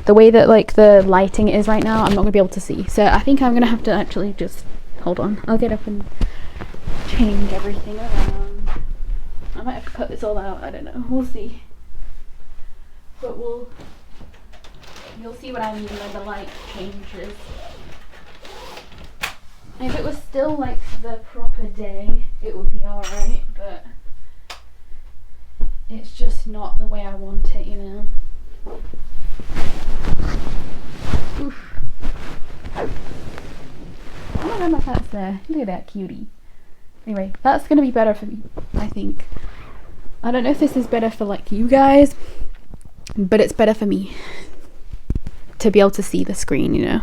the way that like the lighting is right now, I'm not gonna be able to see. So I think I'm gonna have to actually just hold on. I'll get up and change everything around. I might have to cut this all out. I don't know. We'll see. But you'll see what I mean when the light changes. If it was still like the proper day, it would be alright, but it's just not the way I want it, you know. Oof. Oh my god, my cat's there. Look at that cutie. Anyway, that's gonna be better for me, I think. I don't know if this is better for like you guys, but it's better for me to be able to see the screen, you know.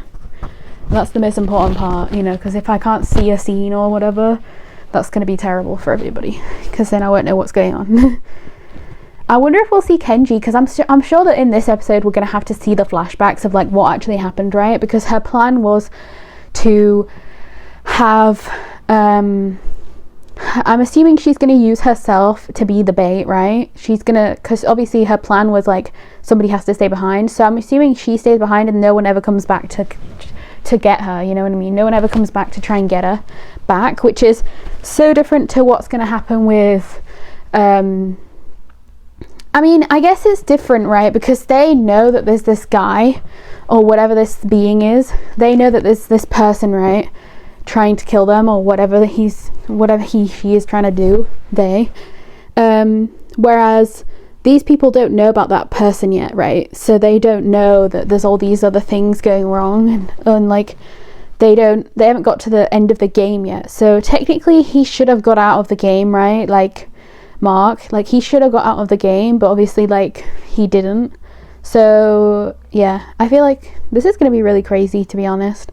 That's the most important part, you know, because if I can't see a scene or whatever, that's going to be terrible for everybody, because then I won't know what's going on. I wonder if we'll see Kenji, because I'm sure that in this episode we're going to have to see the flashbacks of like what actually happened, right? Because her plan was to have I'm assuming she's going to use herself to be the bait, right? She's going to, because obviously her plan was like somebody has to stay behind, so I'm assuming she stays behind and no one ever comes back to get her, you know what I mean? No one ever comes back to try and get her back, which is so different to what's going to happen with I mean, I guess it's different, right? Because they know that there's this guy or whatever this being is. They know that there's this person, right, trying to kill them, or whatever she is trying to do. Whereas these people don't know about that person yet, right? So they don't know that there's all these other things going wrong, and like they haven't got to the end of the game yet. So technically he should have got out of the game, right? Like Mark, like he should have got out of the game, but obviously like he didn't. So yeah, I feel like this is going to be really crazy, to be honest.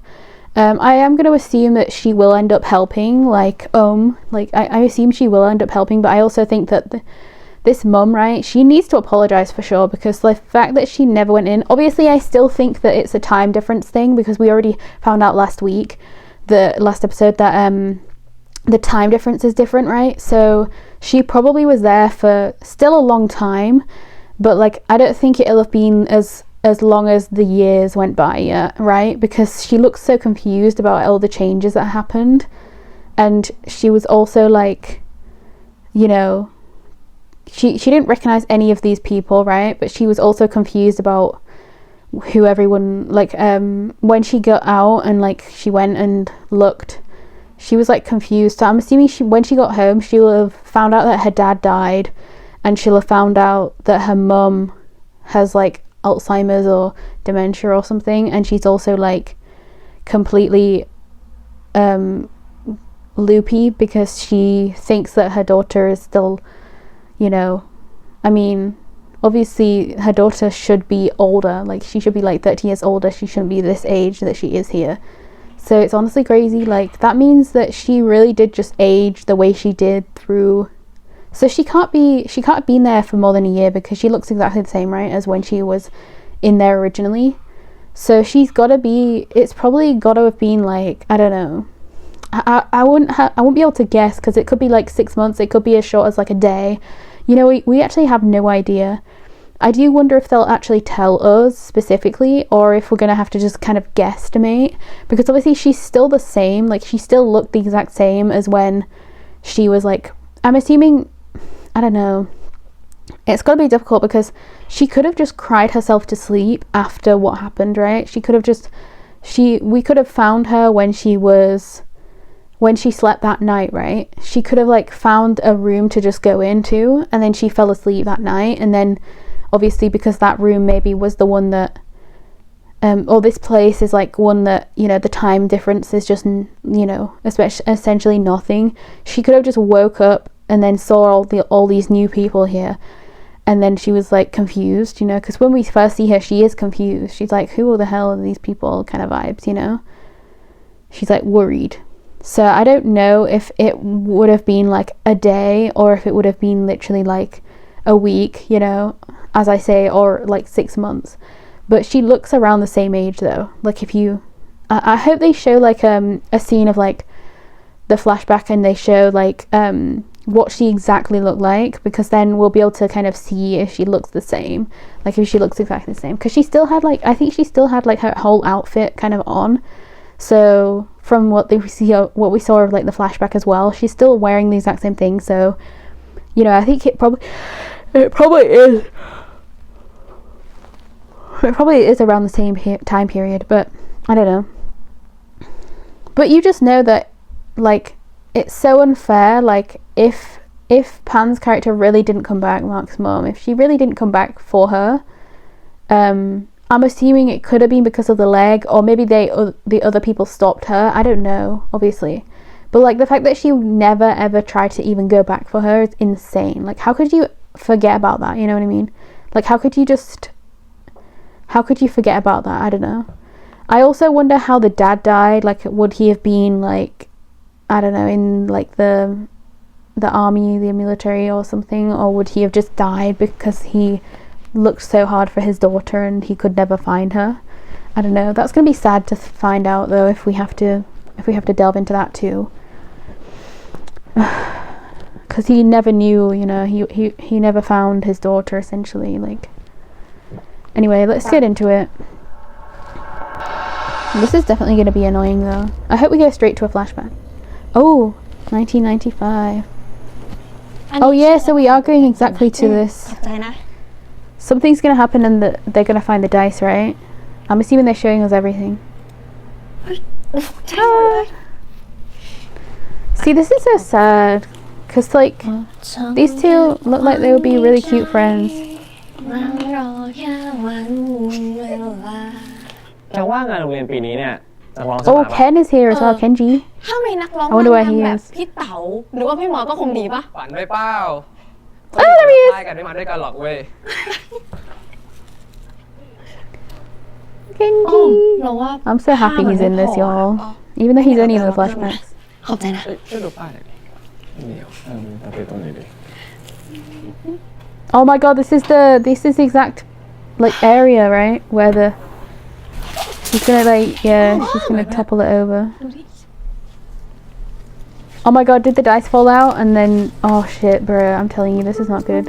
I am going to assume that she will end up helping, like I assume she will end up helping, but I also think that this mum, right, she needs to apologize for sure, because the fact that she never went in, obviously I still think that it's a time difference thing, because we already found out last week, the last episode, that the time difference is different, right? So she probably was there for still a long time, but like I don't think it'll have been as long as the years went by yet, right? Because she looks so confused about all the changes that happened, and she was also like, you know, she didn't recognize any of these people, right? But she was also confused about who everyone, like when she got out and like she went and looked, she was like confused. So I'm assuming when she got home, she will have found out that her dad died, and she'll have found out that her mum has like Alzheimer's or dementia or something, and she's also like completely loopy, because she thinks that her daughter is still, you know, I mean, obviously her daughter should be older, like she should be like 30 years older, she shouldn't be this age that she is here. So it's honestly crazy. Like that means that she really did just age the way she did through, so she can't have been there for more than a year, because she looks exactly the same, right, as when she was in there originally. So she's gotta be, it's probably gotta have been like, I don't know, I won't be able to guess, because it could be like 6 months, it could be as short as like a day, you know. We actually have no idea. I do wonder if they'll actually tell us specifically, or if we're gonna have to just kind of guesstimate, because obviously she's still the same, like she still looked the exact same as when she was like, I'm assuming, I don't know, it's gotta be difficult, because she could have just cried herself to sleep after what happened, right? She could have just, we could have found her when she slept that night, right? She could have like found a room to just go into, and then she fell asleep that night, and then obviously because that room maybe was the one that or this place is like one that, you know, the time difference is just, you know, essentially nothing. She could have just woke up and then saw all these new people here, and then she was like confused, you know, because when we first see her, she is confused. She's like, who the hell are these people, kind of vibes, you know. She's like worried. So I don't know if it would have been like a day, or if it would have been literally like a week, you know, as I say, or like 6 months. But she looks around the same age though. Like if you, I hope they show like a scene of like the flashback, and they show like what she exactly looked like, because then we'll be able to kind of see if she looks the same, like if she looks exactly the same, because she still had like, I think she still had like her whole outfit kind of on. So from what we saw of like the flashback as well, she's still wearing the exact same thing. So, you know, I think it probably is around the same time period, but I don't know. But you just know that, like, it's so unfair. Like, if Pan's character really didn't come back, Mark's mom, if she really didn't come back for her, I'm assuming it could have been because of the leg, or maybe the other people stopped her. I don't know, obviously. But, like, the fact that she never, ever tried to even go back for her is insane. Like, how could you forget about that? You know what I mean? Like, how could you forget about that? I don't know. I also wonder how the dad died. Like, would he have been, like, I don't know, in, like, the army, the military or something? Or would he have just died because he looked so hard for his daughter and he could never find her? I don't know. That's going to be sad to find out, though, if we have to delve into that too. Because he never knew, you know, he never found his daughter, essentially. Like, anyway, let's get into it. This is definitely going to be annoying, though. I hope we go straight to a flashback. Oh, 1995. Oh yeah, so we are going exactly to this. Something's going to happen and they're going to find the dice, right? I'm assuming they're showing us everything. See, this is so sad. Because, like, these two look like they would be really cute friends. จะว่างานโรงเรียนปีนี้เนี่ยจะลองสมัคร Oh, Ken is here as well, Kenji. ถ้ามีนักร้อง I wonder where he แบบ is. พี่เต๋าหรือว่าพี่หมอก็คงดีปะ ฝันไม่เป้า Oh, there he is. กันไม่มาด้วยกันหรอกเว้ย Kenji. เราว่า I'm so happy he's in this, y'all. Even though he's only in the flashbacks. ขอบใจนะ ช่วยดูป้ายหน่อยดิเดี๋ยวตะเกียบตรงนี้ดิ Oh my god, this is the exact, like, area, right? Where she's gonna, like, yeah, she's gonna topple it over. Oh my god, did the dice fall out? And then, oh shit, bro, I'm telling you, this is not good.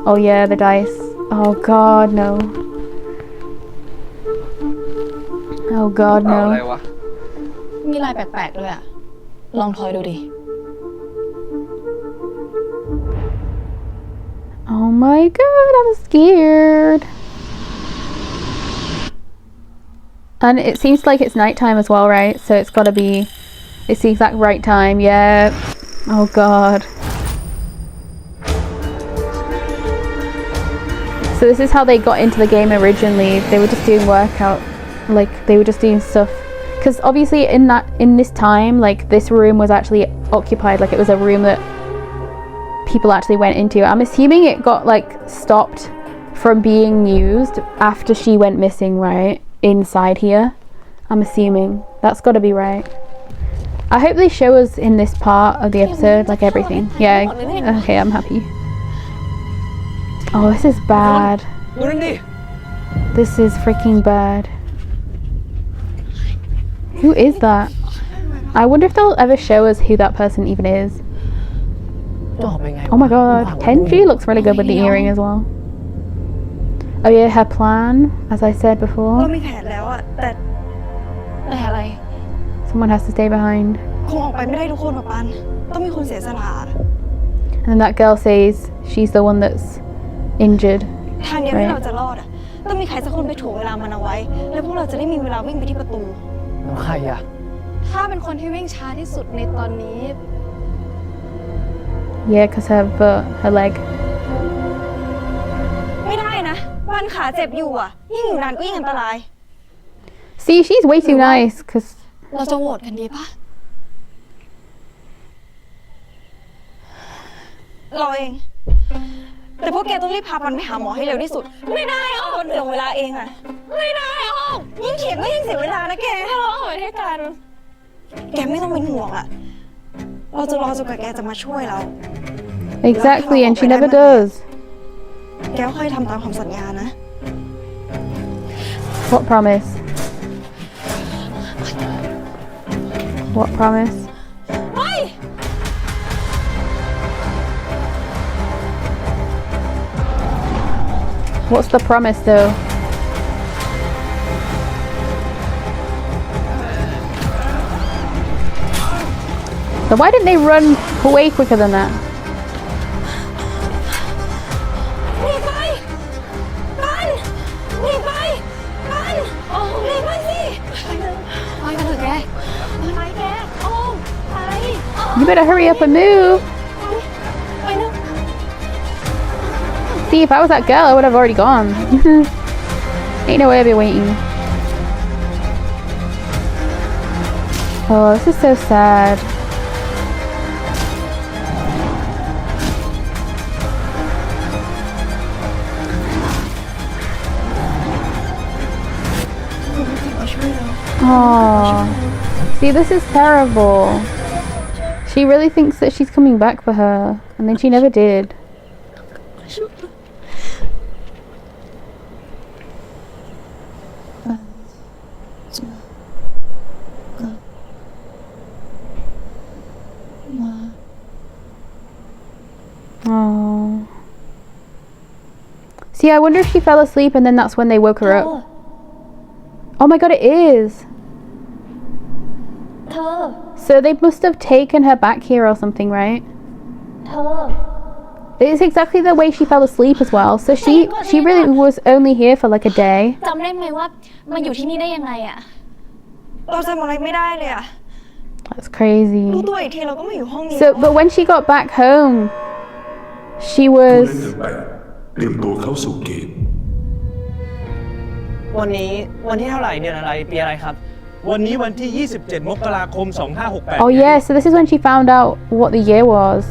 Oh yeah, the dice. Oh god, no. Oh god, อะไร no. วะ มีลายแปลกๆด้วยอะลองทอยดูดิ Oh my god, I'm scared. And it seems like it's nighttime as well, right? So it's gotta be, it's the exact right time, yeah. Oh god. So this is how they got into the game originally. They were just doing workout, like they were just doing stuff. Because obviously in this time, like, this room was actually occupied, like it was a room that people actually went into. I'm assuming it got, like, stopped from being used after she went missing, right? Inside here. I'm assuming. That's got to be right. I hope they show us in this part of the episode, like, everything. Yeah, okay, I'm happy. Oh, this is bad. ดูนั่นดิ This is freaking bad. Who is that? I wonder if they'll ever show us who that person even is. จะออกไปไงวะ Oh my god, Kenji looks really good with the earring as well. Oh yeah, her plan, as I said เรา before. มีแผนแล้วอะแต่ แต่อะไร Someone has to stay behind. คงออกไปไม่ได้ทุกคนหรอกปันต้องมีคนเสียสละ And then that girl says she's the one that's injured. ทางเดียวที่เราจะรอดอะต้องมีใครสักคนไปถ่วงเวลามันเอาไว้ แล้วพวกเราจะได้มีเวลาวิ่งไปที่ประตู แล้วใครอะ ถ้าเป็นคนที่วิ่งช้าที่สุดในตอนนี้ Yeah, because her leg. ไม่ได้นะปันขาเจ็บอยู่อะยิ่งอยู่นานก็ยิ่งอันตราย See, she's way too nice, because เราจะโหวตกันดีปะ เราเอง แต่พวกแกต้องรีบพาปันไปหาหมอให้เร็วที่สุด ไม่ได้อ้อมเดี๋ยวเวลาเองอะไม่ได้อ้อมยิ่งเถียงก็ยิ่งเสียเวลานะแก ถ้าเราเอาไว้ให้กัน แกไม่ต้องเป็นห่วงอะเราจะรอจนกว่าแกจะมาช่วยเรา exactly, and she never does. แกก็ค่อยทำตามคำสัญญานะ What promise? What promise? เฮ้ย What's the promise though? So why didn't they run way quicker than that? หนีไปกันหนีไปกันโอ้หนีไปสิไปกันเถอะแกไปแกโอ้ไป You better hurry up and move. ไปเร็ว See, if I was that girl, I would have already gone. Ain't no way I'd be waiting. Oh, this is so sad. Oh, see, this is terrible. She really thinks that she's coming back for her, and then she never did. Oh. See, I wonder if she fell asleep and then that's when they woke her up. Oh my god, it is. เธอ So they must have taken her back here or something, right? เธอ It's exactly the way she fell asleep as well. So she really was only here for like a day. จำได้ไหมว่ามาอยู่ที่นี่ได้ยังไงอะ เราจำอะไรไม่ได้เลยอะ That's crazy. รู้ตัวอีกทีเราก็มาอยู่ห้องนี้ So, but when she got back home, she ผู้เล่น was. เดือนแปดเตรียมตัวเข้าสู่เกม วันนี้วันที่เท่าไหร่เดือนอะไรปีอะไรครับ วันนี้วันที่ 27 มกราคม 2568 Oh yeah, so this is when she found out what the year was.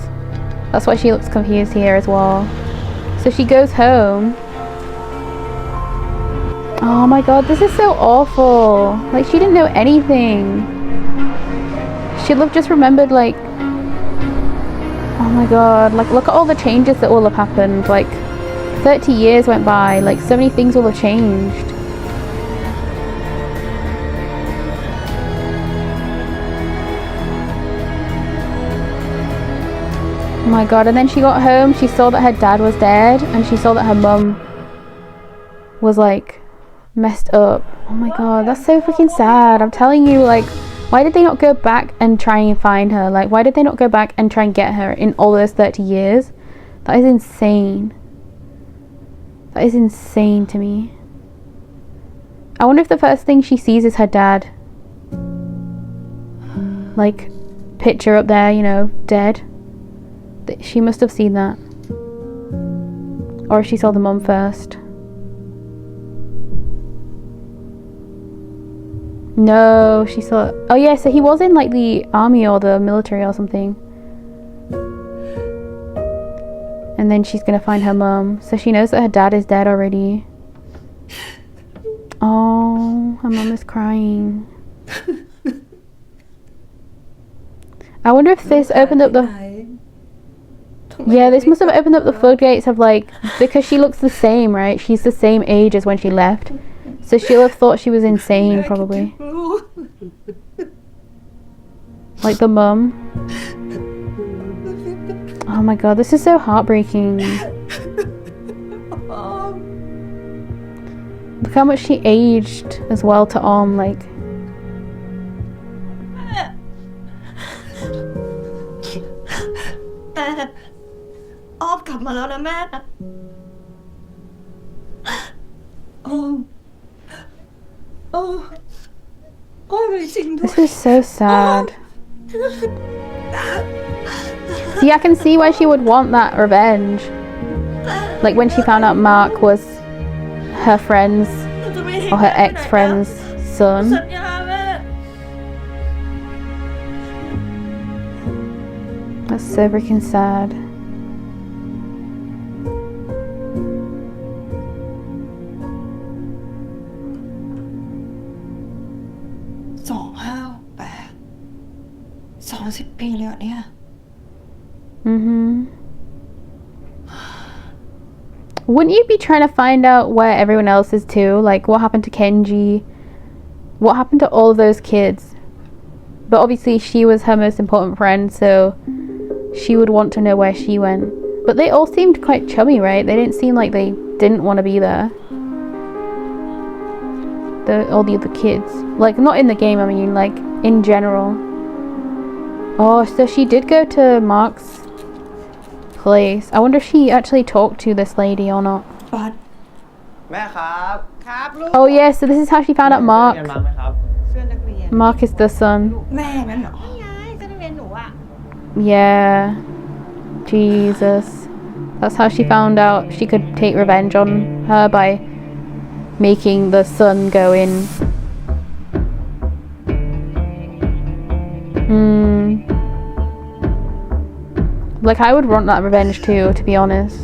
That's why she looks confused here as well. So she goes home. Oh my god, this is so awful. Like, she didn't know anything. She'd have just remembered, like, oh my god, like, look at all the changes that will have happened. Like, 30 years went by, like, so many things will have changed. Oh my god, and then she got home, she saw that her dad was dead, and she saw that her mum was, like, messed up. Oh my god, that's so freaking sad. I'm telling you, like, why did they not go back and try and find her? Like, why did they not go back and try and get her in all those 30 years? That is insane. That is insane to me. I wonder if the first thing she sees is her dad. Like, picture up there, you know, dead. She must have seen that. Or if she saw the mum first. No, she saw... Oh yeah, so he was in like the army or the military or something. And then she's gonna find her mum. So she knows that her dad is dead already. Oh, her mum is crying. I wonder if this opened up the... Yeah, this must have opened up the floodgates of like... Because she looks the same, right? She's the same age as when she left. So she'll have thought she was insane, probably. Like the mum. Oh my god, this is so heartbreaking. Look how much she aged as well to like... แต่ออฟกลับมาแล้วนะแม่โอ้ไม่จริงด้วย This is so sad. See, I can see why she would want that revenge. Like when she found out Mark was her friend's or her ex-friend's สั son. ญญาแม่ That's so freaking sad. Wouldn't you be trying to find out where everyone else is too? Like, what happened to Kenji? What happened to all of those kids? But obviously she was her most important friend, so she would want to know where she went. But they all seemed quite chummy, right? They didn't seem like they didn't want to be there. All the other kids, like not in the game, I mean like in general. Oh, so she did go to Mark's place. I wonder if she actually talked to this lady or not. แม่ครับครับลูก Oh yeah, so this is how she found out เรียน Mark มาไหมครับ Mark is the son. แม่งั้นเหรอ Yeah. Jesus. That's how she found out she could take revenge on her by making the son go in. Like, I would want that revenge too, to be honest.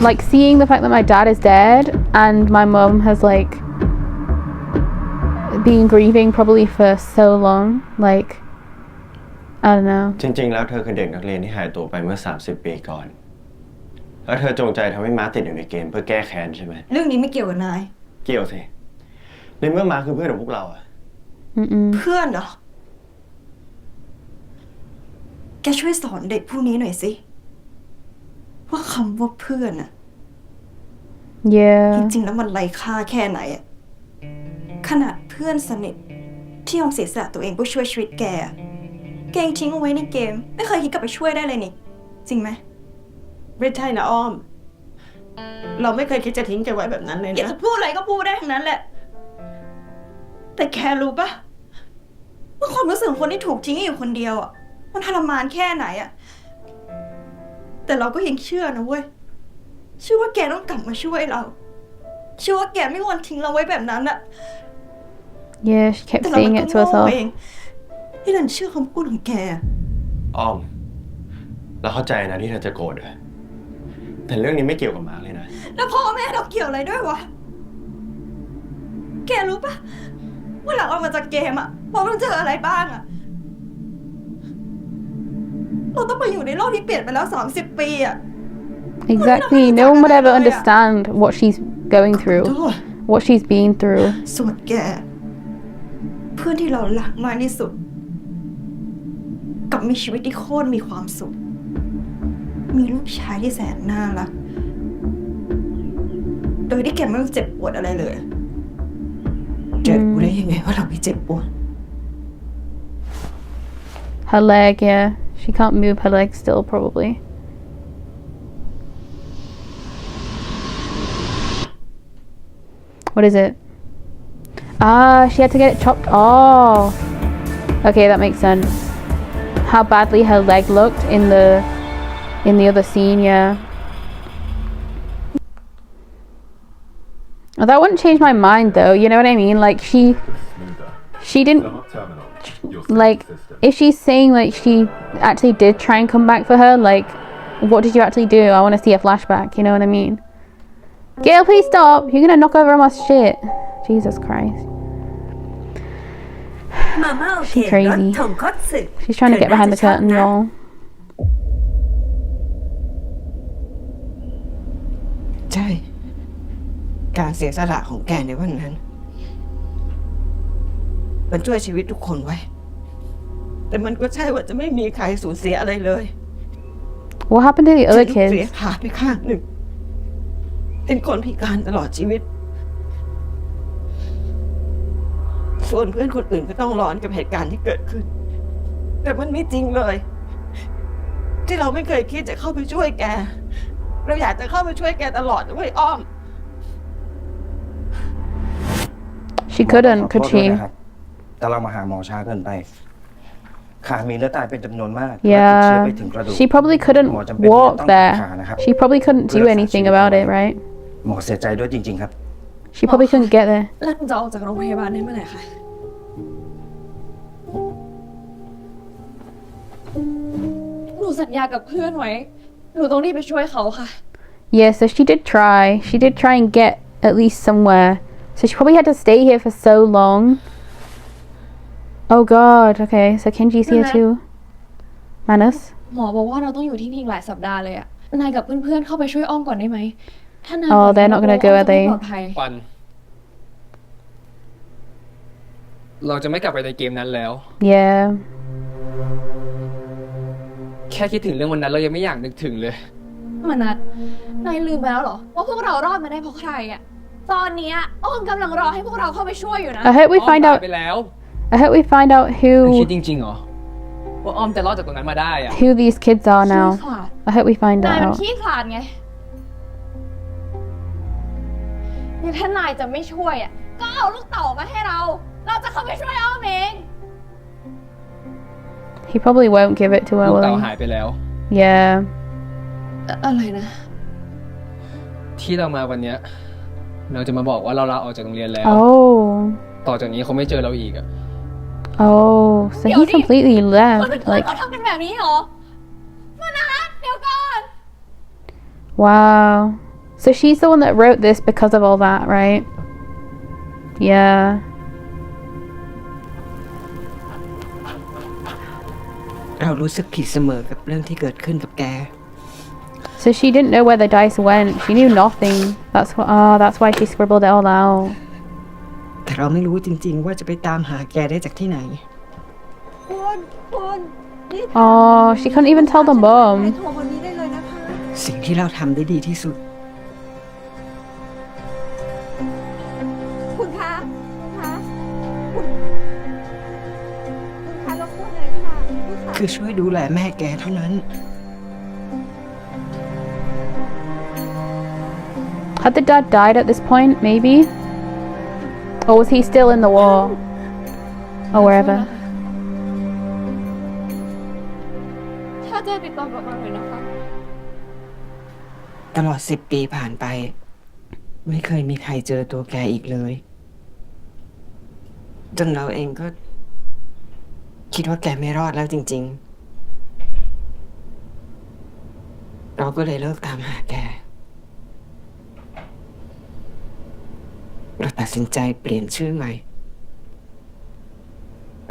Like, seeing the fact that my dad is dead and my mum has, like, been grieving probably for so long. Like, I don't know. จริงๆแล้วเธอคือเด็กนักเรียนที่หายตัวไปเมื่อ30 ปีก่อนแล้วเธอจงใจทำให้ม้าติดอยู่ในเกมเพื่อแก้แค้นใช่ไหม เรื่องนี้ไม่เกี่ยวกับนาย เกี่ยวสิในเมื่อม้าคือเพื่อนของพวกเราอะ เพื่อนเหรอ แกช่วยสอนเด็กผู้นี้หน่อยสิว่าคำว่าเพื่อนอะ Yeah. จริงๆแล้วมันไร้ค่าแค่ไหนอะขนาดเพื่อนสนิทที่ยอมเสียสละตัวเองเพื่อช่วยชีวิตแกอะแกยังทิ้งเอาไว้ในเกม ไม่เคยคิดกลับไปช่วยได้เลยนี่จริงไหม ไม่ใช่นะอ้อม เราไม่เคยคิดจะทิ้งแกไว้แบบนั้นเลย อยาก นะ จะพูดอะไรก็พูดได้ทั้งนั้นแหละ แต่แกรู้ปะว่าความรู้สึกของคนที่ถูกทิ้งอยู่คนเดียวอ่ะมันทรมานแค่ไหนอ่ะแต่เราก็ยังเชื่อนะเว้ยเชื่อว่าแกต้องกลับมาช่วยเราเชื่อว่าแกไม่ควรทิ้งเราไว้แบบนั้นอ่ะ Yeah, she kept แต่เรา saying ก็ it to โง่ herself. เองที่ดันเชื่อคำพูดของแก อ้อมเราเข้าใจนะที่เธอจะโกรธอะแต่เรื่องนี้ไม่เกี่ยวกับม้าเลยนะ แล้วพ่อแม่เราเกี่ยวอะไรด้วยวะแกรู้ปะว่าหลังออกมาจากเกมอ่ะเราต้องเจออะไรบ้างอ่ะเราต้องไปอยู่ในโลกที่เปลี่ยนไปแล้ว30 ปีอ่ะ Exactly. No one would ever understand what she's going through, what she's been through. ส่วนแกเพื่อนที่เรารักมากที่สุดกับมีชีวิตที่โคตรมีความสุขมีลูกชายที่แสนน่ารักโดยที่แกไม่ต้องเจ็บปวดอะไรเลยเจ็บรู้ได้ยังไงว่าเราไม่เจ็บปวด Her leg, yeah. She can't move her leg still, probably. What is it? Ah, she had to get it chopped off. Okay, that makes sense. How badly her leg looked in the other scene, yeah. Well, that wouldn't change my mind though, you know what I mean? Like she didn't, like, if she's saying like she actually did try and come back for her, like, what did you actually do? I want to see a flashback, you know what I mean? Gail, please stop! You're gonna knock over all my shit. Jesus Christ. She's crazy. She's trying to get behind the curtain, y'all. ใช่ การเสียสละของแกในวันนั้น มันช่วยชีวิตทุกคนไว้ แต่มันก็ใช่ว่าจะไม่มีใครสูญเสียอะไรเลย What happened to the other ฉันเสีย kids? ขาไปข้างหนึ่ง เป็นคนพิการตลอดชีวิต ส่วนเพื่อนคนอื่นก็ต้องร้อนกับเหตุการณ์ที่เกิดขึ้น แต่มันไม่จริงเลย ที่เราไม่เคยคิดจะเข้าไปช่วยแก เราอยากจะเข้าไปช่วยแกตลอดด้วยอ้อม She couldn't, could she? แต่เรามาหาหมอช้าเกินไปขามีเลือดตายเป็นจำนวนมากและติดเชื้อ Yeah. ไปถึงกระดูก She probably หมอ couldn't จำเป็นที่จะ walk ต้องตัด there. ขานะครับ She probably couldn't do anything about it, right? หมอเสียใจด้วยจริงๆครับ She probably couldn't get there. แล้วจะออกจากโรงพยาบาลได้เมื่อไหร่คะ หนูสัญญากับเพื่อนไว้ หนูต้องรีบไปช่วยเขาค่ะ Yeah, so she did try. She did try and get at least somewhere. So she probably had to stay here for so long. Oh god, okay, so Kenji's here too. Manus? หมอบอกว่าเราต้องอยู่ที่นี่อีกหลายสัปดาห์เลยอะนายกับเพื่อนๆเข้าไปช่วยอ้อมก่อนได้ไหม ถ้านาย Oh, they're not gonna go, are they? ปลอดภัย ปัน เราจะไม่กลับไปในเกมนั้นแล้ว Yeah. แค่คิดถึงเรื่องวันนั้นเรายังไม่อยากนึกถึงเลย มานัดนายลืมไปแล้วเหรอว่าพวกเรารอดมาได้เพราะใครอะตอนเนี้ยอ้อมกำลังรอให้พวกเราเข้าไปช่วยอยู่นะ I hope we อ้อม find ตาย out ไปแล้ว I hope we find out คิด who จริงๆเหรอว่าอ้อมจะรอดจากตรงนั้นมาได้อะ who these kids are ขี้ now ขลาด I hope we find นายมัน out ขี้ขลาดไงนี่ถ้านายจะไม่ช่วยอะก็เอาลูกเต๋ามาให้เราจะเข้าไปช่วยอ้อมเอง he probably won't give it to her ลูก will เต่า he หายไปแล้ว yeah อะไรนะ ที่เรามาวันเนี้ยเราจะมาบอกว่าเราลาออกจากโรงเรียนแล้ว oh ต่อจากนี้เขาไม่เจอเราอีกอะ oh so he completely คน left อื่น like เขาทำกันแบบนี้เหรอมานัดเดี๋ยวก่อน wow so she's the one that wrote this because of all that right yeahเรารู้สึกผิดเสมอกับเรื่องที่เกิดขึ้นกับแก so she didn't know where the dice went she knew nothing that's why she scribbled it all out แต่เราไม่รู้จริงๆว่าจะไปตามหาแกได้จากที่ไหน คุณนี่ oh she couldn't even tell the mom โทรคนนี้ได้เลยนะคะ สิ่งที่เราทำได้ดีที่สุด คุณคะคุณคะรบกวนเลยค่ะลูกสาว คือช่วยดูแลแม่แกเท่านั้น had the dad died at this point maybe or was he still in the war or wherever ถ้าเจอติดต่อกลับมาหน่อยนะคะ ตลอด10 ปีผ่านไป ไม่เคยมีใครเจอตัวแกอีกเลย จนเราเองก็ คิดว่าแกไม่รอดแล้วจริงๆ เราก็เลยเลิกตามหาแก เราตัดสินใจเปลี่ยนชื่อใหม่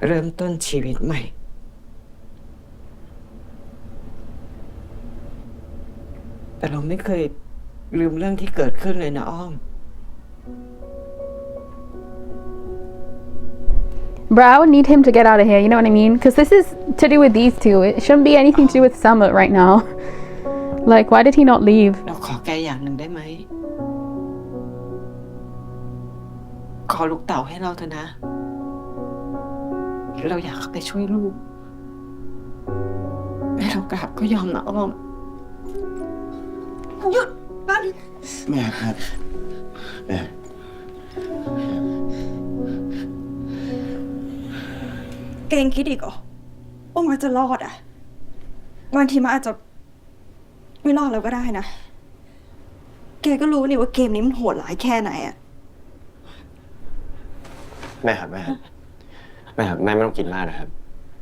เริ่มต้นชีวิตใหม่ แต่เราไม่เคยลืมเรื่องที่เกิดขึ้นเลยนะอ้อม Bro, I would need him to get out of here, you know what I mean? Because this is to do with these two. It shouldn't be anything to do with Summit right now. Like, why did he not leave? เราขอแกอย่างหนึ่งได้ไหม ขอลูกเต่าให้เราเถอะนะ เราอยากเข้าไปช่วยลูกให้เรากราบก็ยอมนะอ้อม หยุดบ้าน แม่ครับแม่ แกยังคิดอีกเหรอว่ามันจะรอดอ่ะบางทีมันอาจจะไม่รอดแล้วก็ได้นะ แกก็รู้นี่ว่าเกมนี้มันโหดร้ายแค่ไหนอ่ะ แม่ครับแม่ไม่ต้องคิดมากนะครับ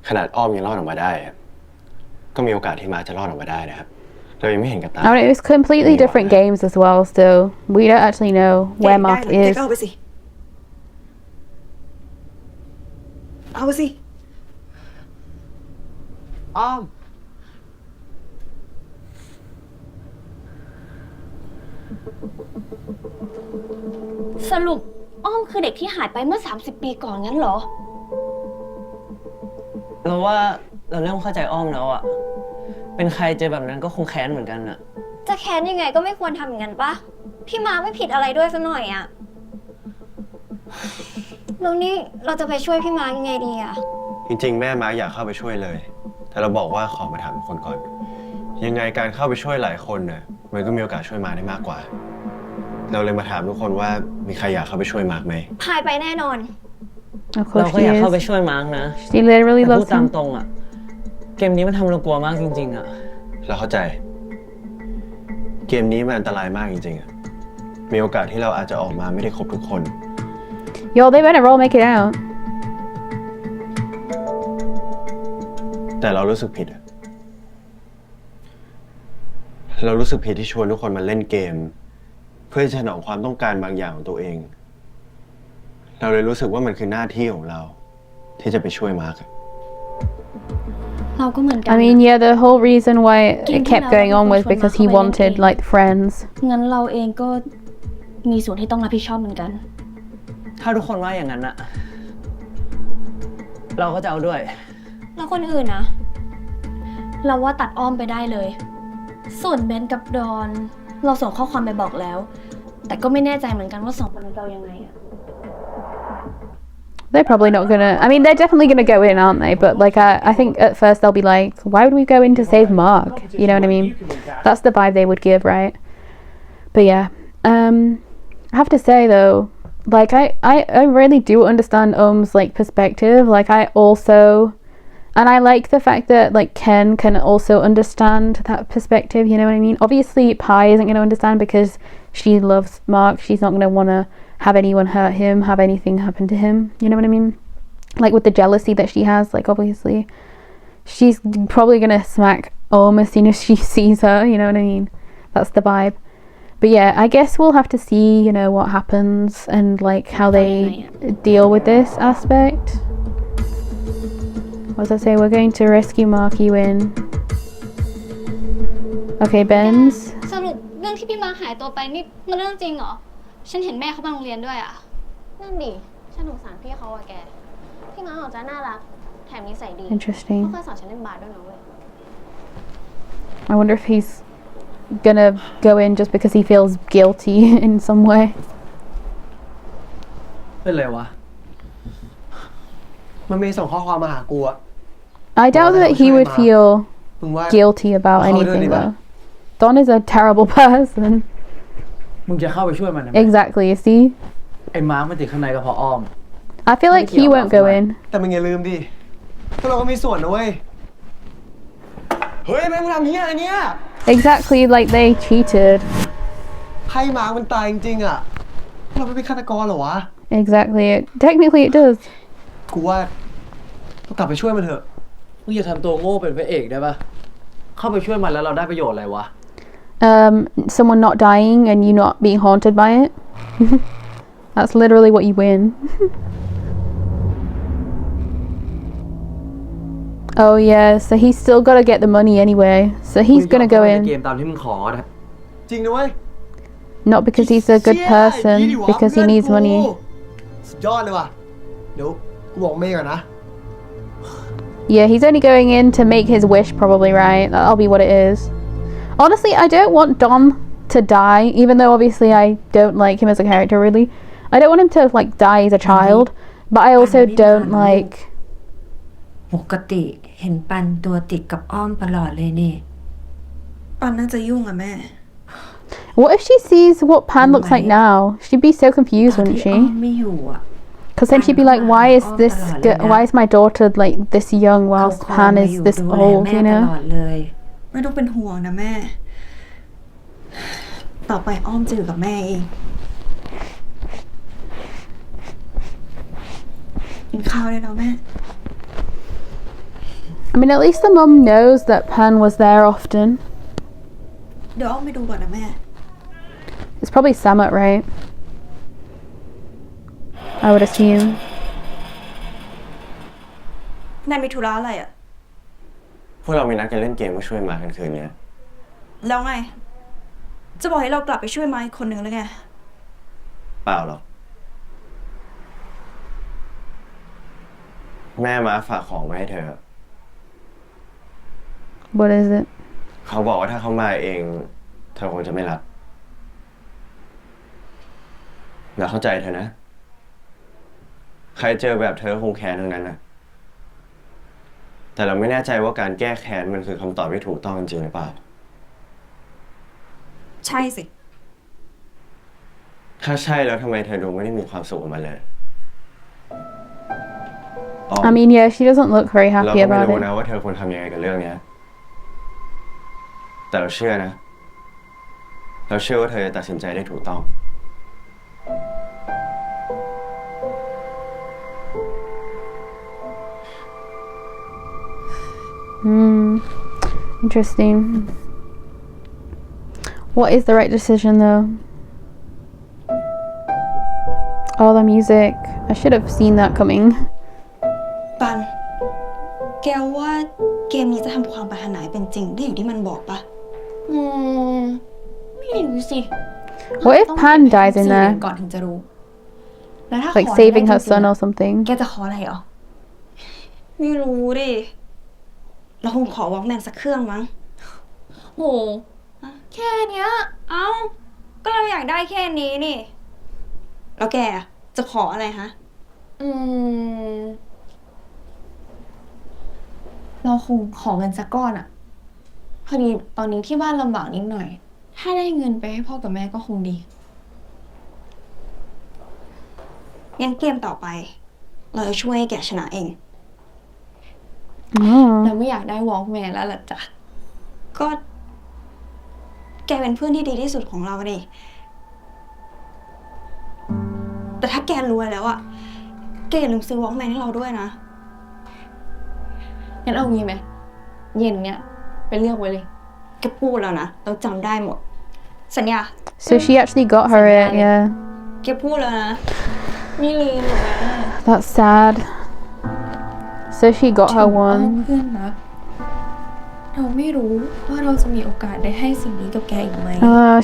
ขนาดอ้อมยังรอดออกมาได้อะก็มีโอกาสที่มาร์คจะรอดออกมาได้นะครับ เรายังไม่เห็นกับตา I mean, it was completely different games as well, still. We don't actually know where Mark แก is. ก็เอาไปสิ เอาไปสิ อ้อม สรุปอ้อมคือเด็กที่หายไปเมื่อ30 ปีก่อนงั้นเหรอ เราว่าเราเริ่มเข้าใจอ้อมแล้วอะเป็นใครเจอแบบนั้นก็คงแค้นเหมือนกันอะ จะแค้นยังไงก็ไม่ควรทำอย่างนั้นปะพี่มาไม่ผิดอะไรด้วยซะหน่อยอะแล้วนี่เราจะไปช่วยพี่มายังไงดีอะ จริงๆแม่มาร์คอยากเข้าไปช่วยเลย แต่เราบอกว่าขอมาถามทุกคนก่อน ยังไงการเข้าไปช่วยหลายคนน่ะมันก็มีโอกาสช่วยมาร์คได้มากกว่า เราเลยมาถามทุกคนว่ามีใครอยากเข้าไปช่วยมาร์คไหม พายไปแน่นอน Of เรา course ก็ she อยากเข้าไป is. ช่วยมาร์กนะ She literally แต่พู loves ดตาม him. ตรงอะเกมนี้มันทำเรากลัวมากจริงๆอะ เราเข้าใจ เกมนี้มันอันตรายมากจริงๆอะมีโอกาสที่เราอาจจะออกมาไม่ได้ครบทุกคน Yo, they better all make it out. แต่เรารู้สึกผิดอะเรารู้สึกผิดที่ชวนทุกคนมาเล่นเกม เพื่อสนองความต้องการบางอย่างของตัวเอง เราเลยรู้สึกว่ามันคือหน้าที่ของเรา ที่จะไปช่วยมาร์ค เราก็เหมือนกัน I mean, yeah, the whole reason why it kept going on was because he wanted, like, friends. งั้นเราเองก็มีส่วนที่ต้องรับผิดชอบเหมือนกัน ถ้าทุกคนว่าอย่างนั้นอะเราก็จะเอาด้วย แล้วคนอื่นนะเราว่าตัดอ้อมไปได้เลย ส่วนเบนกับดอนเราส่งข้อความไปบอกแล้วแต่ก็ไม่แน่ใจเหมือนกันว่าสองคนนั้นเรายังไงอะ They're probably not gonna. I mean, they're definitely gonna go in, aren't they? But like, I think at first they'll be like, "Why would we go in to save Mark?" You know what I mean? That's the vibe they would give, right? But yeah, I have to say though, like, I really do understand like perspective. Like, I also, and I like the fact that like Ken can also understand that perspective. You know what I mean? Obviously, Pi isn't gonna understand because she loves Mark. She's not gonna wanna have anyone hurt him, have anything happen to him, you know what I mean? Like with the jealousy that she has, like obviously she's probably gonna smack as soon as she sees her, you know what I mean? That's the vibe. But yeah, I guess we'll have to see, you know, what happens and like how they deal with this aspect. What does that say? We're going to rescue Mark, you win. Okay, Benz. สรุปเรื่องที่พี่มาหายตัวไปนี่มันเรื่องจริงเหรอฉันเห็นแม่เขามาโรงเรียนด้วยอ่ะนั่นดิฉันสงสารพี่เขาอะแกพี่มาเขาจะน่ารักแถมนิสัยดี Interesting. เขาเคยสอนฉันเล่นบาสด้วยนะเว้ย I wonder if he's gonna go in just because he feels guilty in some way. เป็นไรวะมันมีส่งข้อความมาหากูอะ I doubt that he would feel มึงว่า guilty about เข้าไปด้วย anything ดีป่ะ though. Don is a terrible person. มึงจะเข้าไปช่วยมันนะ Exactly, you see? ไอ้มาร์คมันติดข้างในก็เพราะอ้อม I feel like he won't go in. แต่มึงอย่าลืมดิพวกเราก็มีส่วนนะเว้ยเฮ้ยแม่งมึงทำเหี้ยอะไรเนี่ย Exactly, like they cheated. ให้มาร์คมันตายจริงๆอะเราไม่เป็นฆาตกรเหรอวะ Exactly. Technically it does. กูว่าต้องกลับไปช่วยมันเถอะ มึงอย่าทำตัวโง่เป็นพระเอกได้ปะเข้าไปช่วยมันแล้วเราได้ประโยชน์อะไรวะ Someone not dying and you not being haunted by it. That's literally what you win. Oh yeah, so he's still gotta get the money anyway. So he's gonna go เกม in. ตามที่มึงขอนะ จริงนะเว้ย Not because he's a good person, because he needs money. สุดยอดเลยว่ะเดี๋ยวกูบอกเมย์ก่อนนะ Yeah, he's only going in to make his wish probably, right? That'll be what it is. Honestly, I don't want Dom to die, even though obviously I don't like him as a character really. I don't want him to like die as a child, but I also don't like ปกติเห็นปันตัวติดกับอ้อมตลอดเลยนี่ ปันน่าจะยุ่งอะแม่ What if she sees what Pan looks like now? She'd be so confused, ตอน wouldn't ที่ she? อ้อมไม่อยู่อะ Because then she'd be like, why is my daughter like this young whilst Pan is this ดูแล old, แม่ you ต know? ลอดเลย ไม่ต้องเป็นห่วงนะแม่ ต่อไปอ้อมจะอยู่กับแม่เองกินข้าวได้แล้วแม่ I mean, at least the mum knows that Pan was there often. เดี๋ยวอ้อมไปดูก่อนนะแม่ It's probably Samet, right? I would assume. นายมีธุระอะไรอะ พวกเรามีนัดกันเล่นเกมมาช่วยมากันคืนนี้ แล้วไง จะบอกให้เรากลับไปช่วยไม้คนหนึ่งแล้วไง เปล่าหรอกแม่มาฝากของมาให้เธอ What is it? เขาบอกว่าถ้าเขามาเองเธอคงจะไม่รับเราเข้าใจเธอนะใครเจอแบบเธอคงแค้นทั้งนั้นนะแต่เราไม่แน่ใจว่าการแก้แค้นมันคือคำตอบที่ถูกต้องจริงหรือเปล่า ใช่สิ ถ้าใช่แล้วทำไมเธอดูไม่ได้มีความสุขกับมันเลย I mean, yeah, she doesn't look very เรา happy ก็ไม่ about รู้ it. นะว่าเธอควรทำยังไงกับเรื่องนี้แต่เราเชื่อนะเราเชื่อว่าเธอจะตัดสินใจได้ถูกต้อง Interesting. What is the right decision though? Oh, the music. I should have seen that coming. ปัน แกว่าเกมนี้จะทำความปรารถนาเป็นจริงได้อย่างที่มันบอกปะ ไม่รู้สิ What if Pan dies in 4 เดือน there? ก่อนถึงจะรู้ แล้วถ้า Like ขอ saving ได้ her จริง son ๆ or อะ something. แกจะขออะไรเหรอ ไม่รู้ดิ เราคงขอวอล์กแมนสักเครื่องมั้ง โห แค่เนี้ย เอ้า ก็เราอยากได้แค่นี้นี่ แล้วแกจะขออะไรฮะ เราคงขอเงินสักก้อนอะพอดีตอนนี้ที่บ้านลำบากนิดหน่อย ถ้าได้เงินไปให้พ่อกับแม่ก็คงดี งั้นเกมต่อไป เราจะช่วยให้แกชนะเอง เราไม่อยากได้วอล์กแมนแล้วล่ะจ้ะ ก็ แกเป็นเพื่อนที่ดีที่สุดของเราดิแต่ถ้าแกรวยแล้วอะแกอย่าลืมซื้อวอล์กแมนให้เราด้วยนะ งั้นเอางี้ไหม เย็นเนี้ยไปเลือกไว้เลย แกพูดแล้วนะ เราจำได้หมด สัญญา So she actually got her it, yeah. แกพูดแล้วนะ ไม่ลืมหรอกนะ That's sad. So she got her เพื่ one. อนนะเราไม่รู้ว่าเราจะมีโอกาสได้ให้สิ่งนี้กับแกอีกไหม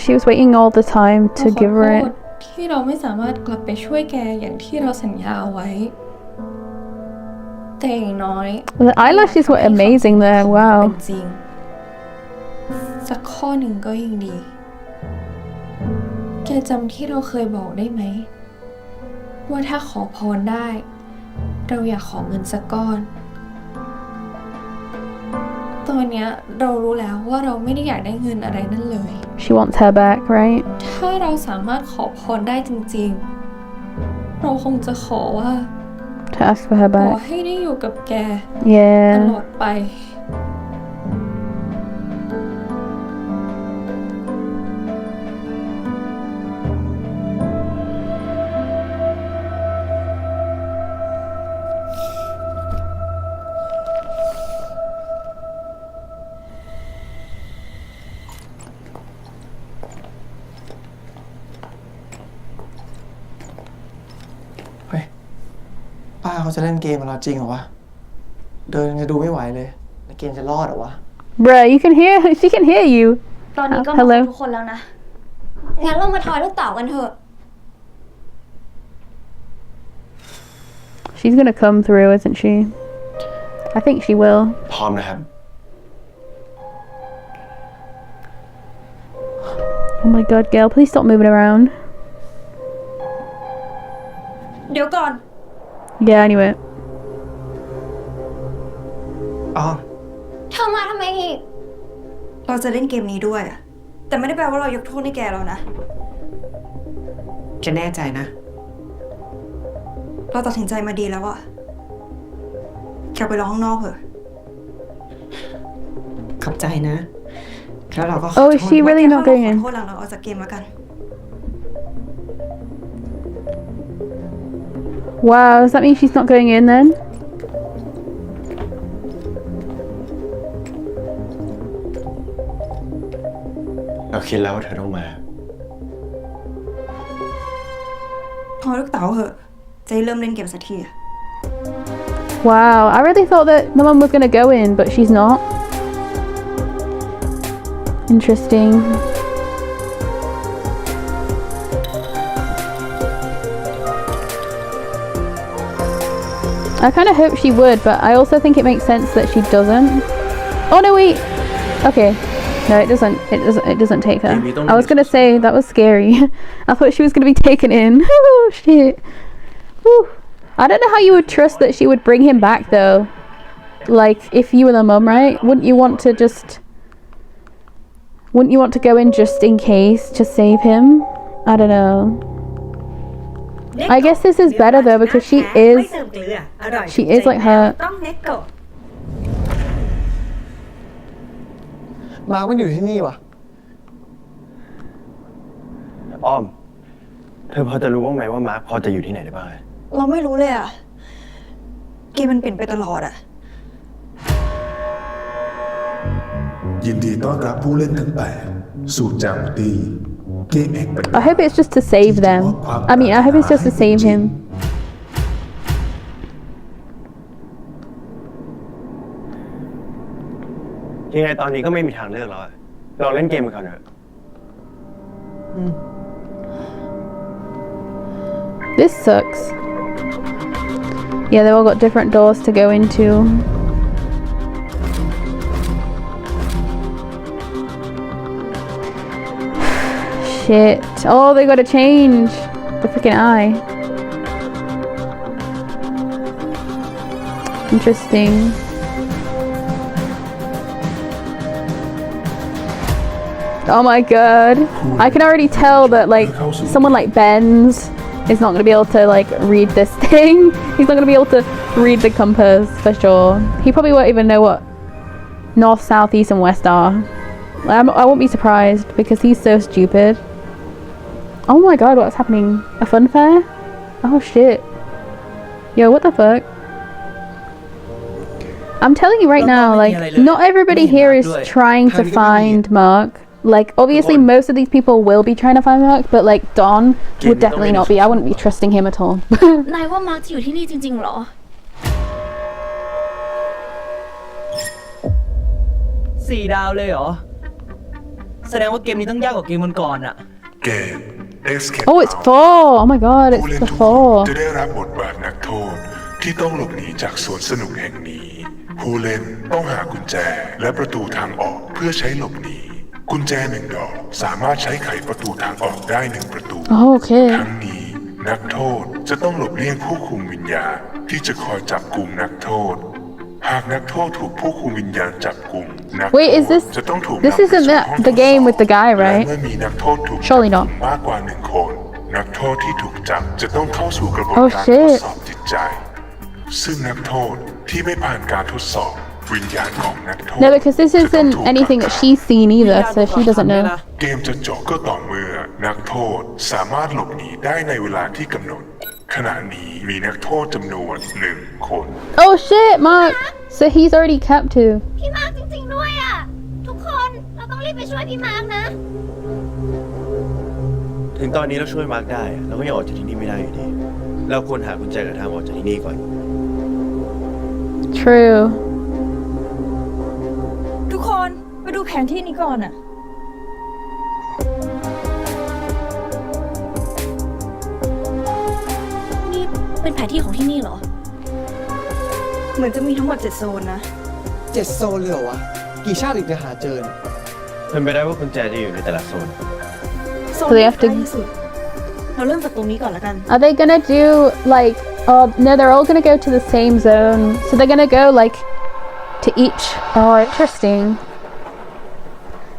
She was waiting all the time to เราขอ give โท her ษ it. ที่เราไม่สามารถกลับไปช่วยแกอย่างที่เราสัญญาเอาไว้ แต่อย่างน้อย The eyelashes were amazing there. เป็ Wow. นจริง สักข้อหนึ่งก็ยังดี แกจำที่เราเคยบอกได้ไหม ว่าถ้าขอพรได้ เราอยากขอเงินสักก้อน ตอนเนี้ยเรารู้แล้วว่าเราไม่ได้อยากได้เงินอะไรนั่นเลย She wants her back, right? ถ้าเราสามารถขอพรได้จริงๆ เราคงจะขอว่า To ask for her ขอ back. ให้ได้อยู่กับแกต Yeah. ลอดไป ป้าเขาจะเล่นเกมกับเราจริงเหรอวะ เดินจะดูไม่ไหวเลยในเกมจะรอดเหรอวะ Bruh, you can hear. She can hear you. ตอนนี้ก็มา Hello. ทุกคนแล้วนะ งั้นเรามาทอยลูกเต๋ากันเถอะ She's gonna come through, isn't she? I think she will. พร้อมนะครับ Oh my god, girl, please stop moving around. เดี๋ยวก่อน Yeah, I knew it. อ๋อ เธอมาทำไมอีก เราจะเล่นเกมนี้ด้วยอะแต่ไม่ได้แปลว่าเรายกโทษให้แกแล้วนะ จะแน่ใจนะ เราตัดสินใจมาดีแล้วอะแกไปรอข้างนอกเถอะ ขอบใจนะ แล้วเราก็ขอ Oh, โท is ษ she really not ขอ going in? โทษหลังเราออกจากเกมแล้วกัน Wow, does that mean she's not going in then? เราคิดแล้วว่าเธอต้องมา ทอยลูกเต๋าเถอะ จะได้เริ่มเล่นเกมสักทีอะ Wow, I really thought that no one was gonna go in, but she's not. Interesting. I kind of hope she would, but I also think it makes sense that she doesn't. Oh no, wait. Okay. No, it doesn't. It doesn't take her. I was gonna say that was scary. I thought she was gonna be taken in. Oh shit. Whew. I don't know how you would trust that she would bring him back though. Like if you were the mum, right? Wouldn't you want to go in just in case to save him? I don't know. I guess this is better though because she is like her. มาไม่อยู่ที่นี่วะ อ้อม เธอพอจะรู้บ้างไหมว่ามาร์คพอจะอยู่ที่ไหนได้บ้าง เราไม่รู้เลยอะเกมมันเปลี่ยนไปตลอดอะ ยินดีต้อนรับผู้เล่นทั้ง8สู่จำตีเกมแห่งปัญญา I hope it's just to save them. I mean, I hope it's just to save him. ยังไงตอนนี้ก็ไม่มีทางเลือกแล้วอะเราเล่นเกมกันก่อนเถอะ This sucks. Yeah, they've all got different doors to go into. shit. Oh, they gotta change the freaking eye. Interesting. Oh my god. I can already tell that like someone like Benz is not gonna be able to like read this thing. He's not gonna be able to read the compass for sure. He probably won't even know what north, south, east and west are. I won't be surprised because he's so stupid. Oh my god, what's happening? A fun fair? Oh shit. Yo, what the fuck? I'm telling you right now, like, not everybody here is trying to find Mark. Like, obviously most of these people will be trying to find Mark, but like Don would definitely not be. I wouldn't be trusting him at all. นายว่ามาร์คจะอยู่ที่นี่จริงๆเหรอ 4 ดาวเลยเหรอ แสดงว่าเกมนี้ต้องยากกว่าเกมก่อนๆอะ เกม Escape Oh, it's 4. Oh my god, ผู้ it's เล่น the ทุกคน 4. จะได้รับบทบาทนักโทษที่ต้องหลบหนีจากสวนสนุกแห่งนี้ ผู้เล่นต้องหากุญแจและประตูทางออกเพื่อใช้หลบหนีกุญแจ1 ดอกสามารถใช้ไขประตูทางออกได้1 ประตู Oh, okay. ทั้งนี้นักโทษจะต้องหลบเลี่ยงผู้คุมวิญญาณที่จะคอยจับกุมนักโทษหากนักโทษถูกผู้คุมวิญญาณจับกุมนักโทษ Wait, is this จะต้องถูก this isn't the game with the guy, และ right? เมื่อมีนักโทษถูก Surely not. มากกว่า1 คนนักโทษที่ถูกจับจะต้องเข้าสู่กระบวน Oh การทด shit. สอบจิตใจซึ่งนักโทษที่ไม่ผ่านการทดสอบวิญญาณของนักโทษ No, because this isn't anything that she's seen either, so she doesn't know. เกมจะจบก็ต่อเมื่อนักโทษสามารถหลบหนีได้ในเวลาที่กำหนดขณะนี้มีนักโทษจำนวน1 คน Oh shit, Mark. So he's already captive. พี่มาร์คจริงๆด้วยอ่ะ ทุกคนเราต้องรีบไปช่วยพี่มาร์คนะ ถึงตอนนี้เราช่วยมาร์คได้เราก็ยังออกจากที่นี่ไม่ได้อยู่ดีเราควรหากุญแจกับทางออกจากที่นี่ก่อน True. ทุกคนไปดูแผนที่นี้ก่อนอะนี่เป็นแผนที่ของที่นี่เหรอ เหมือนจะมีทั้งหมด7 โซนนะ 7 โซนเลยเหรอวะ กี่ชาติถึงจะหาเจอเนี่ย เป็นไปได้ว่ากุญแจจะอยู่ในแต่ละโซน โซน So they ที่ have ใกล้ to- ที่สุด เราเริ่มจากตรงนี้ก่อนละกัน Are they gonna do like? Oh no, they're all gonna go to the same zone. So they're gonna go like to each. Oh, interesting.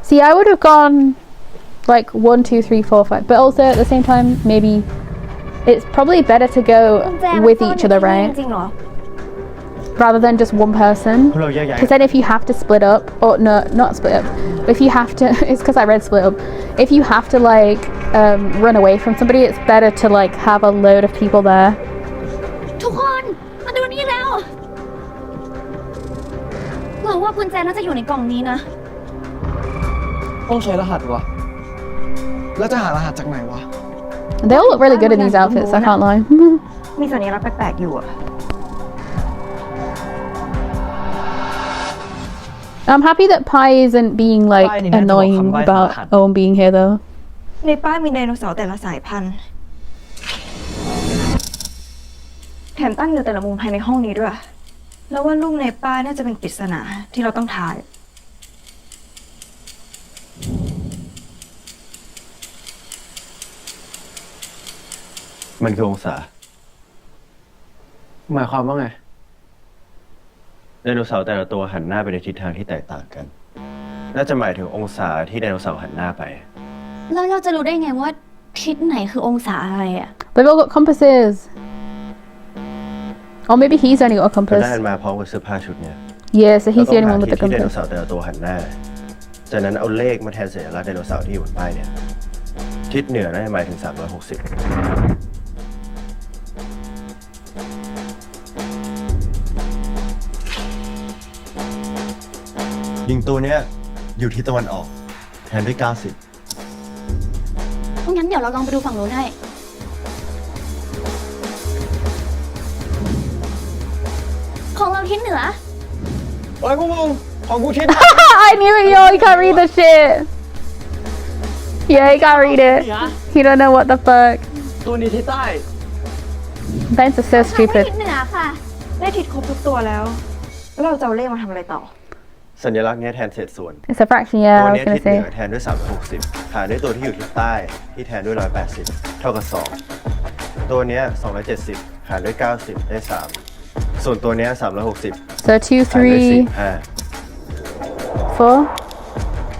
See, I would have gone like 1, 2, 3, 4, 5, but also at the same time, maybe it's probably better to go with each other, right? จริงเหรอ Rather than just one person. พวกเราแยกย้าย Because then if you have to split up, or no, not split up. If you have to, it's because I read split up. If you have to like run away from somebody, it's better to like have a load of people there. ทุกคนมาดูนี่แล้วหวังว่ากุญแจน่าจะอยู่ในกล่องนี้นะ ต้องใช้รหัสวะ แล้วจะหารหัสจากไหนวะ They all look really good in these outfits, I can't lie. มีสัญลักษณ์แปลกๆอยู่อะ I'm happy that Pi isn't being like annoying about Owen being here though. ในป้ายมีไดโนเสาร์แต่ละสายพันธุ์ แถมตั้งอยู่แต่ละมุมภายในห้องนี้ด้วย แล้วว่ารูปในป้ายน่าจะเป็นปริศนาที่เราต้องทาย มันคือองศา หมายความว่าไง ไดโนเสาร์แต่ละตัวหันหน้าไปในทิศทางที่แตกต่างกัน น่าจะหมายถึงองศาที่ไดโนเสาร์หันหน้าไป แล้วเราจะรู้ได้ไงว่าทิศไหนคือองศาอะไรอ่ะ They've all got compasses. Or maybe he's only got a เรา compass. ได้มาพร้อมกับเสื้อผ้าชุดเนี้ย Yeah, so เรา he's ต้ the อง only หา one with ทิศ the ที่ไดโน compass. เสาร์แต่ละตัวหันหน้า จากนั้นเอาเลขมาแทนสัญลักษณ์ไดโนเสาร์ที่อยู่บนป้ายเนี่ย ทิศเหนือน่าจะหมายถึง360 ยิงตัวเนี้ยอยู่ที่ตะวันออก แทนด้วย90 งั้นเดี๋ยวเราลองไปดูฝั่งนู้นให้ ของเราทิศเหนือ โอ้ยพวกมึงของกูทิศ I knew it, yo, he can't read the shit. Yeah, he can't read it. He don't know what the fuck. ตัวนี้ทิศใต้ Ben's are so ทิศ stupid. เหนือค่ะ ได้ทิศครบทุกตัวแล้ว แล้วเราจะเอาเลขมาทำอะไรต่อ สัญลักษณ์นี้แทนเศษส่วน It's a fraction, ตั yeah, ว I นี้ was ทิศ gonna เหนื say. อแทนด้วย360หารด้วยตัวที่อยู่ทิศใต้ที่แทนด้วย180เท่ากับ2ตัวนี้270หารด้วย90ได้3ส่วนตัวนี้360 So 2, หารด้วย 3,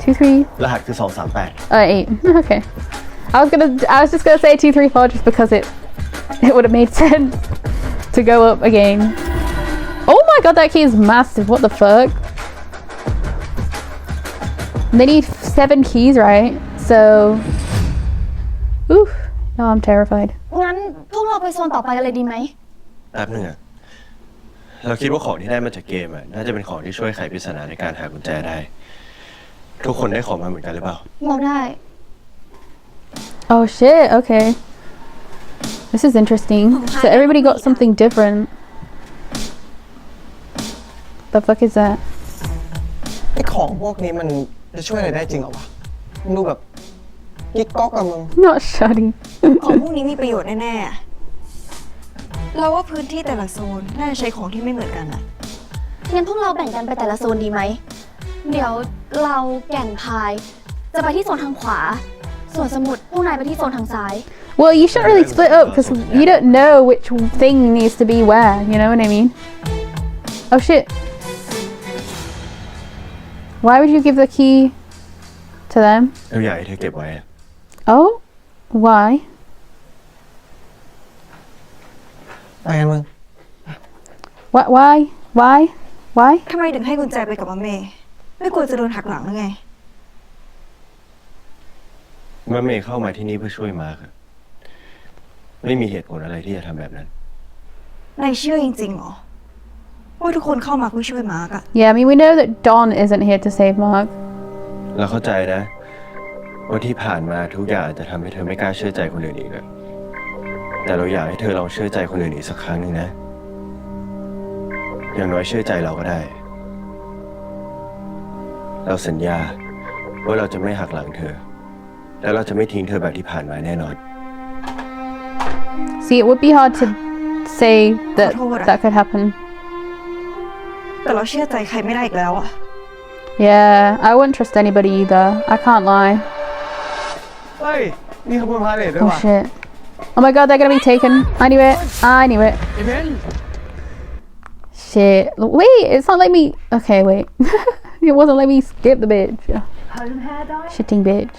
4, 2, 3. รหัสคือ238 8. Okay. I was just gonna say 2, 3, 4 just because it would have made sense to go up again. Oh my god, that key is massive. What the fuck? They need 7 keys, right? So, oof. No, I'm terrified. งั้นพวกเราไปโซนต่อไปกันเลยดีไหม แป๊บนึงอะเราคิดว่าของที่ได้มาจากเกมอะน่าจะเป็นของที่ช่วยไขปริศนาในการหากุญแจได้ ทุกคนได้ของมาเหมือนกันหรือเปล่า เราได้ Oh shit, okay. This is interesting. So everybody got something different. The fuck is that? ไอ้ของพวกนี้มันจะช่วยอะไรได้จริงเหรอวะมันดูแบบกิ๊กก๊อกกับมึง Not shoddy. ของพวกนี้มีประโยชน์แน่ๆเราว่าพื้นที่แต่ละโซนน่าจะใช้ของที่ไม่เหมือนกันอะ งั้นพวกเราแบ่งกันไปแต่ละโซนดีไหม เดี๋ยวเราแก่นพายจะไปที่โซนทางขวา ส่วนสมุดพวกนายไปที่โซนทางซ้าย Well, you shouldn't really split up because you don't know which thing needs to be where, you know what I mean? Oh shit. Why would you give the key to them? เราอยากให้เธอเก็บไว้อะ Oh? Why? ไปกันมึง What? Why? Why? Why? ทำไมถึงให้กุญแจไปกับอาเมย์ไม่กลัวจะโดนหักหลังหรือไง เมื่อเมย์เข้ามาที่นี่เพื่อช่วยมาร์คอะไม่มีเหตุผลอะไรที่จะทำแบบนั้น นายเชื่อจริงๆเหรอว่าทุกคนเข้ามาเพื่อช่วยมาร์กอะ Yeah, I mean, we know that Don isn't here to save Mark. เราเข้าใจนะว่าที่ผ่านมาทุกอย่างอาจจะทำให้เธอไม่กล้าเชื่อใจคนอื่นอีกอะแต่เราอยากให้เธอลองเชื่อใจคนอื่นอีกสักครั้งหนึ่งนะ อย่างน้อยเชื่อใจเราก็ได้ เราสัญญาว่าเราจะไม่หักหลังเธอ แล้วเราจะไม่ทิ้งเธอแบบที่ผ่านมาแน่นอน See, it would be hard to say that that could happen. แต่เราเชื่อใจใครไม่ได้อีกแล้วอะ Yeah, I wouldn't trust anybody either. I can't lie. เฮ้ยมีขบวนพาเหรดด้วย Oh ว่ะ shit. Oh my god, they're gonna be taken. I knew it. I knew it. Shit. Wait, it's not letting me. Okay, wait. It wasn't letting me skip the bitch. Shitting bitch.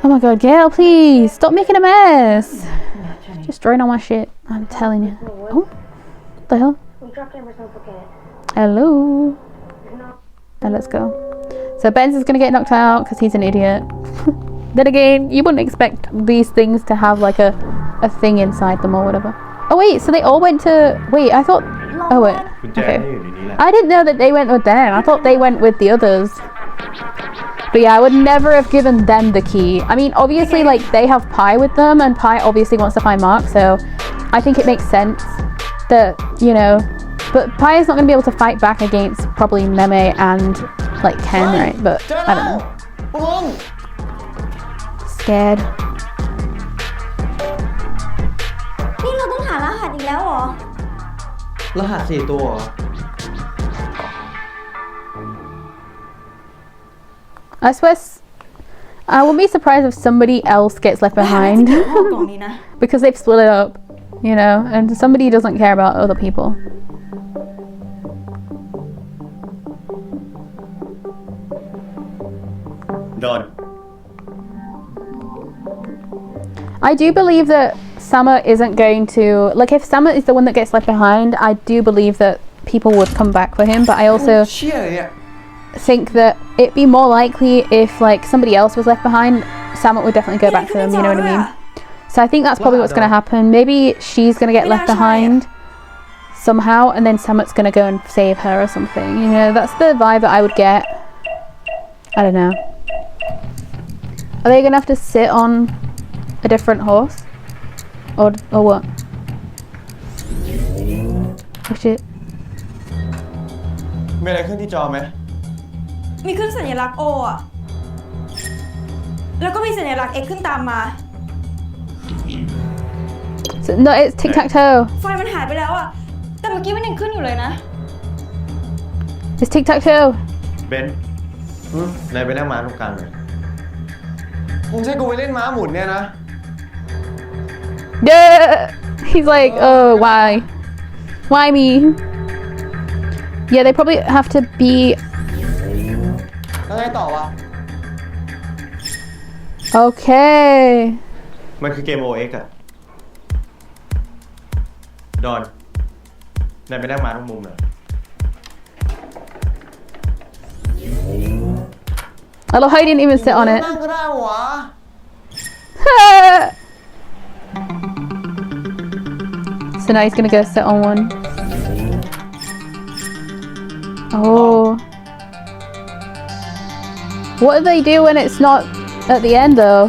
Oh my god, Gail, please stop making a mess. Just throwing all my shit. I'm telling you. Oh, what the hell? Hello. And let's go. So Benz is gonna get knocked out because he's an idiot. Then again, you wouldn't expect these things to have like a thing inside them or whatever. Oh wait, so they all went to. Wait, I thought. Oh wait. Okay. I didn't know that they went with them. I thought they went with the others. But yeah, I would never have given them the key. I mean, obviously, like, they have Pi with them, and Pi obviously wants to find Mark, so I think it makes sense that, you know, but Pi is not going to be able to fight back against probably Meme and, like, Ken, right? But I don't know. Scared. นี่เราต้องหารหัสอีกแล้วเหรอ รหัส4 ตัวเหรอ I swear, I wouldn't be surprised if somebody else gets left behind because they've split it up, you know, and somebody doesn't care about other people. Don. I do believe that Summer isn't going to, like, if Summer is the one that gets left behind, I do believe that people would come back for him, but I also think that it'd be more likely if, like, somebody else was left behind, Summer would definitely go back for them, you know what I mean? So I think that's probably what's going to happen. Maybe she's going to get left behind somehow, and then Summer's going to go and save her or something, you know? That's the vibe that I would get. I don't know. Are they going to have to sit on a different horse? Or what? Oh shit. มีอะไรขึ้นที่จอไหม มีขึ้นสัญลักษณ์ O อ่ะ แล้วก็มีสัญลักษณ์ X ขึ้นตามมา So, no, it's tic-tac-toe. ไฟมันหายไปแล้วอ่ะ แต่เมื่อกี้มันยังขึ้นอยู่เลยนะ It's tic-tac-toe. เบนนายไปนั่งม้าตรงกลางเลย คงใช่กูไปเล่นม้าหมุนเนี่ยนะ Yeah. He's like, oh, why? Why me? Yeah, they probably have to be... แล้วไงต่อวะ Okay. มันคือเกม OX อะดอนนายไปนั่งม้าตรงมุมเลย I love how he didn't even sit on it. นั่งก็ได้วะ So now he's gonna go sit on one. Oh. What do they do when it's not at the end though?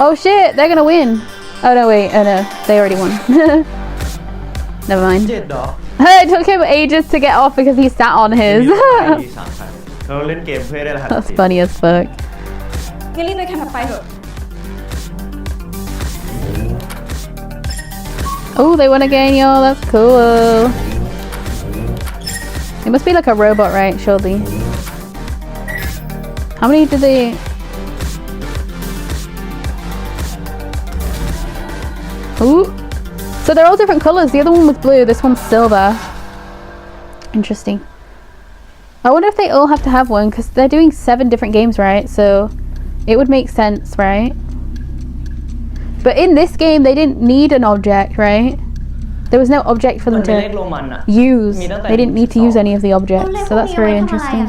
Oh shit, they're gonna win. Oh no, wait, oh no, they already won. Never mind. 7 เหรอ It took him ages to get off because he sat on his. เราเล่นเกมเพื่อได้รหัส That's funny as fuck. งั้นรีบไปแข่งถัดไปเถอะ Oh, they won again, y'all. That's cool. It must be like a robot, right? Surely. How many did they... Ooh. So they're all different colors. The other one was blue. This one's silver. Interesting. I wonder if they all have to have one because they're doing 7 different games, right? So it would make sense, right? But in this game, they didn't need an object, right? There was no object for them to use. They didn't need to use any of the objects. So that's very interesting.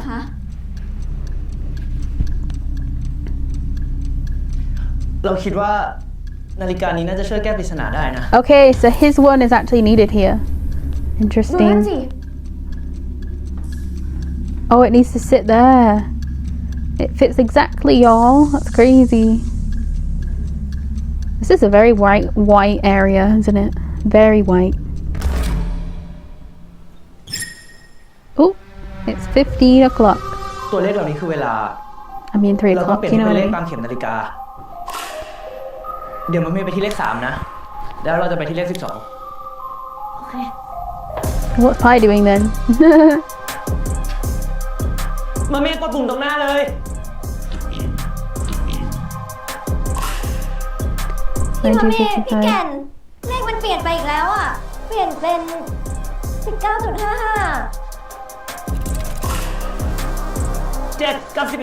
เราคิดว่านาฬิกานี้น่าจะช่วยแก้ปริศนาได้นะ Okay, so his one is actually needed here. Interesting. Oh, it needs to sit there. It fits exactly, y'all. That's crazy. This is a very white area, isn't it? Very white. Oh, it's 15 o'clock. ตัวเลขเหล่านี้คือเวลา I mean 3 เราต้อง o'clock, เปลี่ยน you know เป็น what เล I ข mean? ตามเข็มนาฬิกา เดี๋ยวมันมีไปที่เลข 3 นะ แล้วเราจะไปที่เลข 12 What's Pi doing then? มันไม่กดปุ่มตรงหน้าเลย พี่มาเมย์พี่แก่น เลขมันเปลี่ยนไปอีกแล้วอ่ะ เปลี่ยนเป็น 19.55 7 กับ 11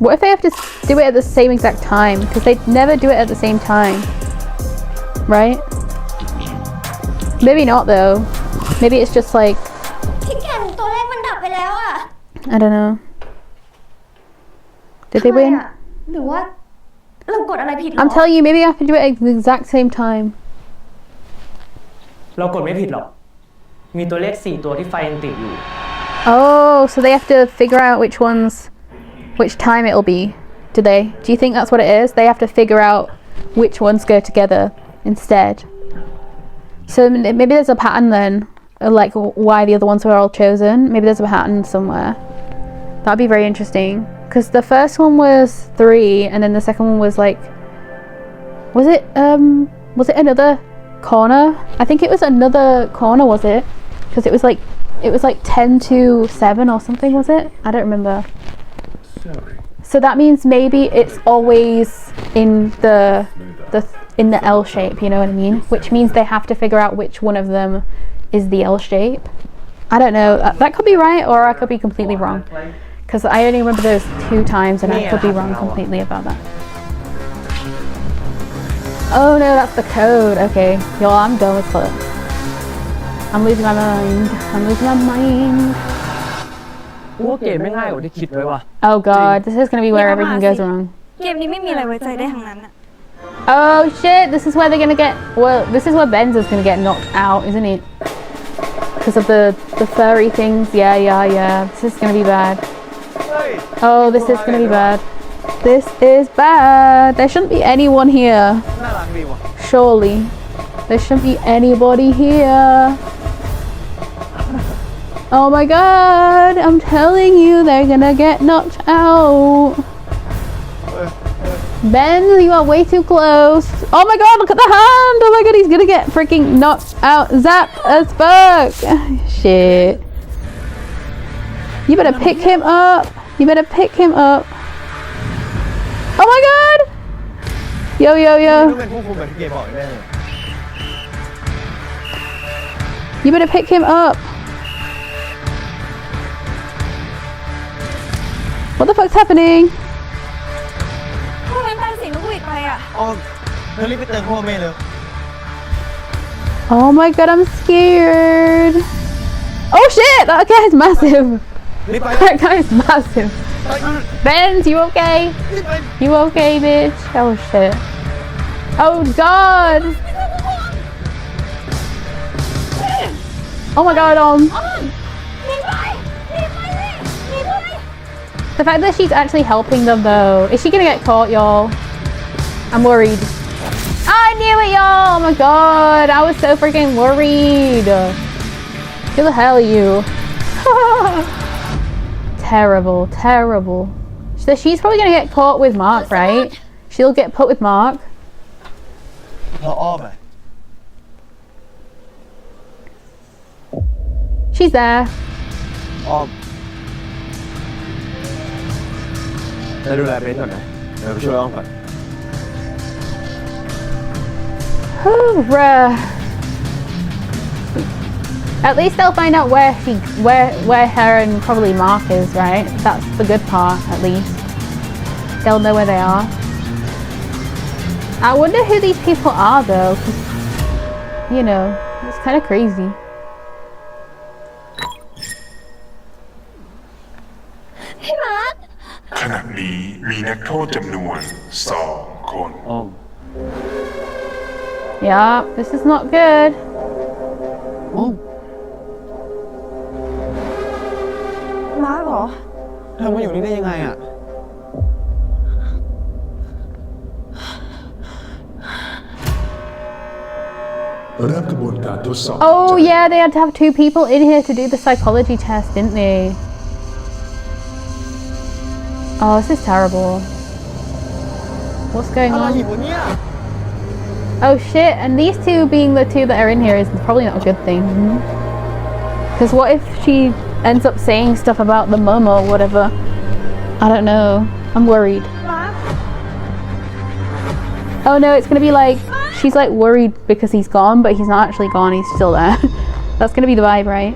What if they have to do it at the same exact time? Because they never do it at the same time. Right? Maybe not though. Maybe it's just like... พี่แก่นตัวเลขมันดับไปแล้วอ่ะ I don't know. Did they win? หรือว่าเรากดอะไรผิดหรอ I'm telling you, maybe I have to do it at the exact same time. เรากดไม่ผิดหรอก มีตัวเลข 4 ตัวที่ไฟยังติดอยู่ Oh, so they have to figure out which time it'll be. Do they? Do you think that's what it is? They have to figure out which ones go together instead. So maybe there's a pattern then, like why the other ones were all chosen. Maybe there's a pattern somewhere. That'd be very interesting. Because the first one was 3, and then the second one was like, was it another corner? I think it was another corner, was it? Because it was like 10 to 7 or something, was it? I don't remember. So that means maybe it's always in the L shape, you know what I mean? Which means they have to figure out which one of them is the L shape. I don't know. That could be right, or I could be completely wrong. Because I only remember those 2 times, and I could be wrong completely about that. Oh no, that's the code. Okay, y'all, I'm dumb as fuck. I'm losing my mind. I'm losing my mind. ว่าเกมไม่ง่ายกว่าที่คิดไว้ว่ะ Oh god, this is gonna be where everything goes wrong. เกมนี้ไม่มีอะไรไว้ใจได้ทั้งนั้นอะ Oh shit, this is where they're gonna get, well, this is where Ben's is gonna get knocked out, isn't it? Because of the furry things. Yeah. This is gonna be bad. Oh, this is gonna be bad. This is bad. There shouldn't be anyone here. Surely. There shouldn't be anybody here. Oh my god, I'm telling you, they're gonna get knocked out. Ben, you are way too close. Oh my god, look at the hand. Oh my god, he's gonna get freaking knocked out. Zap as fuck. Shit. You better pick him up. You better pick him up. Oh my god. Yo, yo, ไม่ yo. รู้เป็นผู้คุมแบบที่เกบอกแน่เลย You better pick him up. What the fuck's happening? ทำไมปันเสียงนกหวีดไปอ่ะ อ้อมเธอรีบไปเติมพ่อแม่เลย Oh my god, I'm scared. Oh shit, that guy is massive. รีบไป That guy is massive. Benz, you okay? You okay, bitch? Oh shit. Oh god. Oh my god, The fact that she's actually helping them though. Is she gonna get caught, y'all? I'm worried. I knew it, y'all! Oh my god, I was so freaking worried. Who the hell are you? Terrible, terrible. So she's probably gonna get caught with Mark, right? She'll get put with Mark. เราอ้อมไป She's there. อ้อมเราดูแลเบนซ์ก่อนนะเดี๋ยวไปช่วยอ้อมก่อน Oh, bruh. At least they'll find out where her and probably Mark is, right? That's the good part, at least. They'll know where they are. I wonder who these people are, though. 'Cause, you know, it's kind of crazy. พี่มาร์ค ขณะนี้มีนักโทษจำนวน2 คน อ้อม Yeah, this is not good. อ้อม มาร์คเหรอ เธอมาอยู่นี่ได้ยังไงอ่ะ เริ่มกระบวนการทดสอบ Oh yeah, they had to have 2 people in here to do the psychology test, didn't they? Oh, this is terrible. What's going อะไร on? อีกวะเนี่ย Oh shit, and these 2 being the 2 that are in here is probably not a good thing. Because what if she ends up saying stuff about the mum or whatever? I don't know. I'm worried. Oh no, it's gonna be like, she's like worried because he's gone, but he's not actually gone, he's still there. That's gonna be the vibe, right?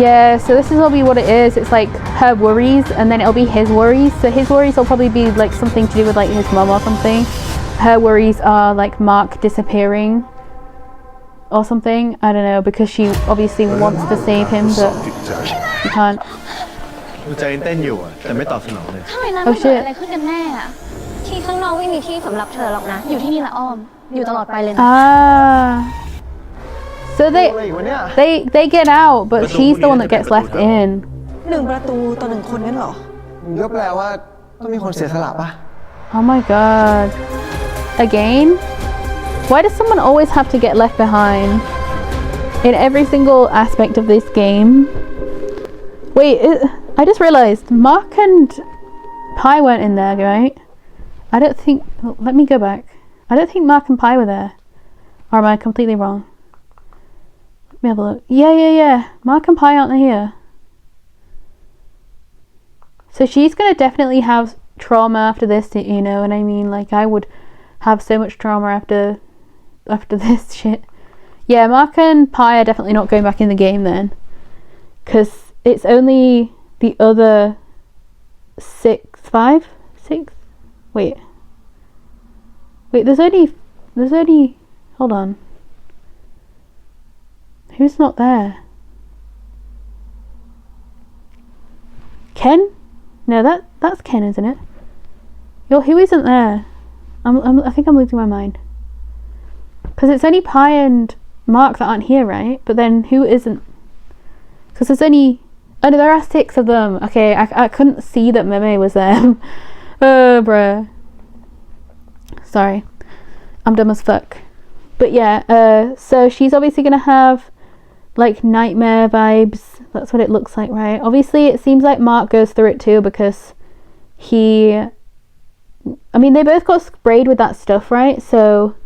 Yeah, so this is will be what it is. It's like her worries and then it'll be his worries. So his worries will probably be like something to do with like his mum or something. Her worries are like Mark disappearing or something. I don't know, because she obviously wants to save him, but she can't. ดูใจเต้นอยู่อ่ะแต่ไม่ตอบสนองเลย ข้างในนั้นมันเกิดอะไรขึ้นกันแน่อะที่ข้างนอกไม่มีที่สำหรับเธอหรอกนะ อยู่ที่นี่ละอ้อม อยู่ตลอดไปเลยนะ Ah. So they get out, but she's the one that gets left in. 1 ประตูต่อ 1 คนนั่นเหรอ มันก็แปลว่าต้องมีคนเสียสละปะ Oh my god. Again? Why does someone always have to get left behind? In every single aspect of this game. Wait, I just realized Mark and Pi weren't in there, right? I don't think... Let me go back. I don't think Mark and Pi were there. Or am I completely wrong? Let me have a look. Yeah. Mark and Pi aren't here. So she's gonna definitely have trauma after this, you know what I mean? Like, I would have so much trauma after this shit. Yeah, Mark and Pi are definitely not going back in the game then. Because it's only the other 5? 6? Wait, there's only, hold on. Who's not there? Ken? No, that's Ken, isn't it? Yo, who isn't there? I think I'm losing my mind. Because it's only Pi and Mark that aren't here, right? But then who isn't? Because there's only... Oh no, there are 6 of them. Okay, I couldn't see that Meme was there. Oh, bruh. Sorry. I'm dumb as fuck. But yeah, so she's obviously gonna have like nightmare vibes. That's what it looks like, right? Obviously it seems like Mark goes through it too, because they both got sprayed with that stuff, right? So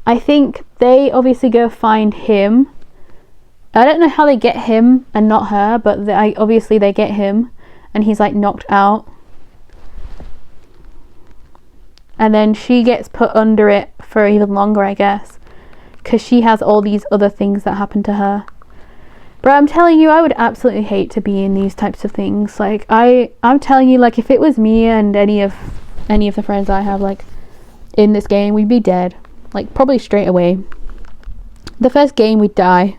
I think they obviously go find him. I don't know how they get him and not her, but obviously they get him and he's like knocked out. And then she gets put under it for even longer, I guess, because she has all these other things that happen to her. But I'm telling you, I would absolutely hate to be in these types of things. Like, I'm telling you, like, if it was me and any of the friends I have, like, in this game, we'd be dead. Like, probably straight away. The first game, we'd die.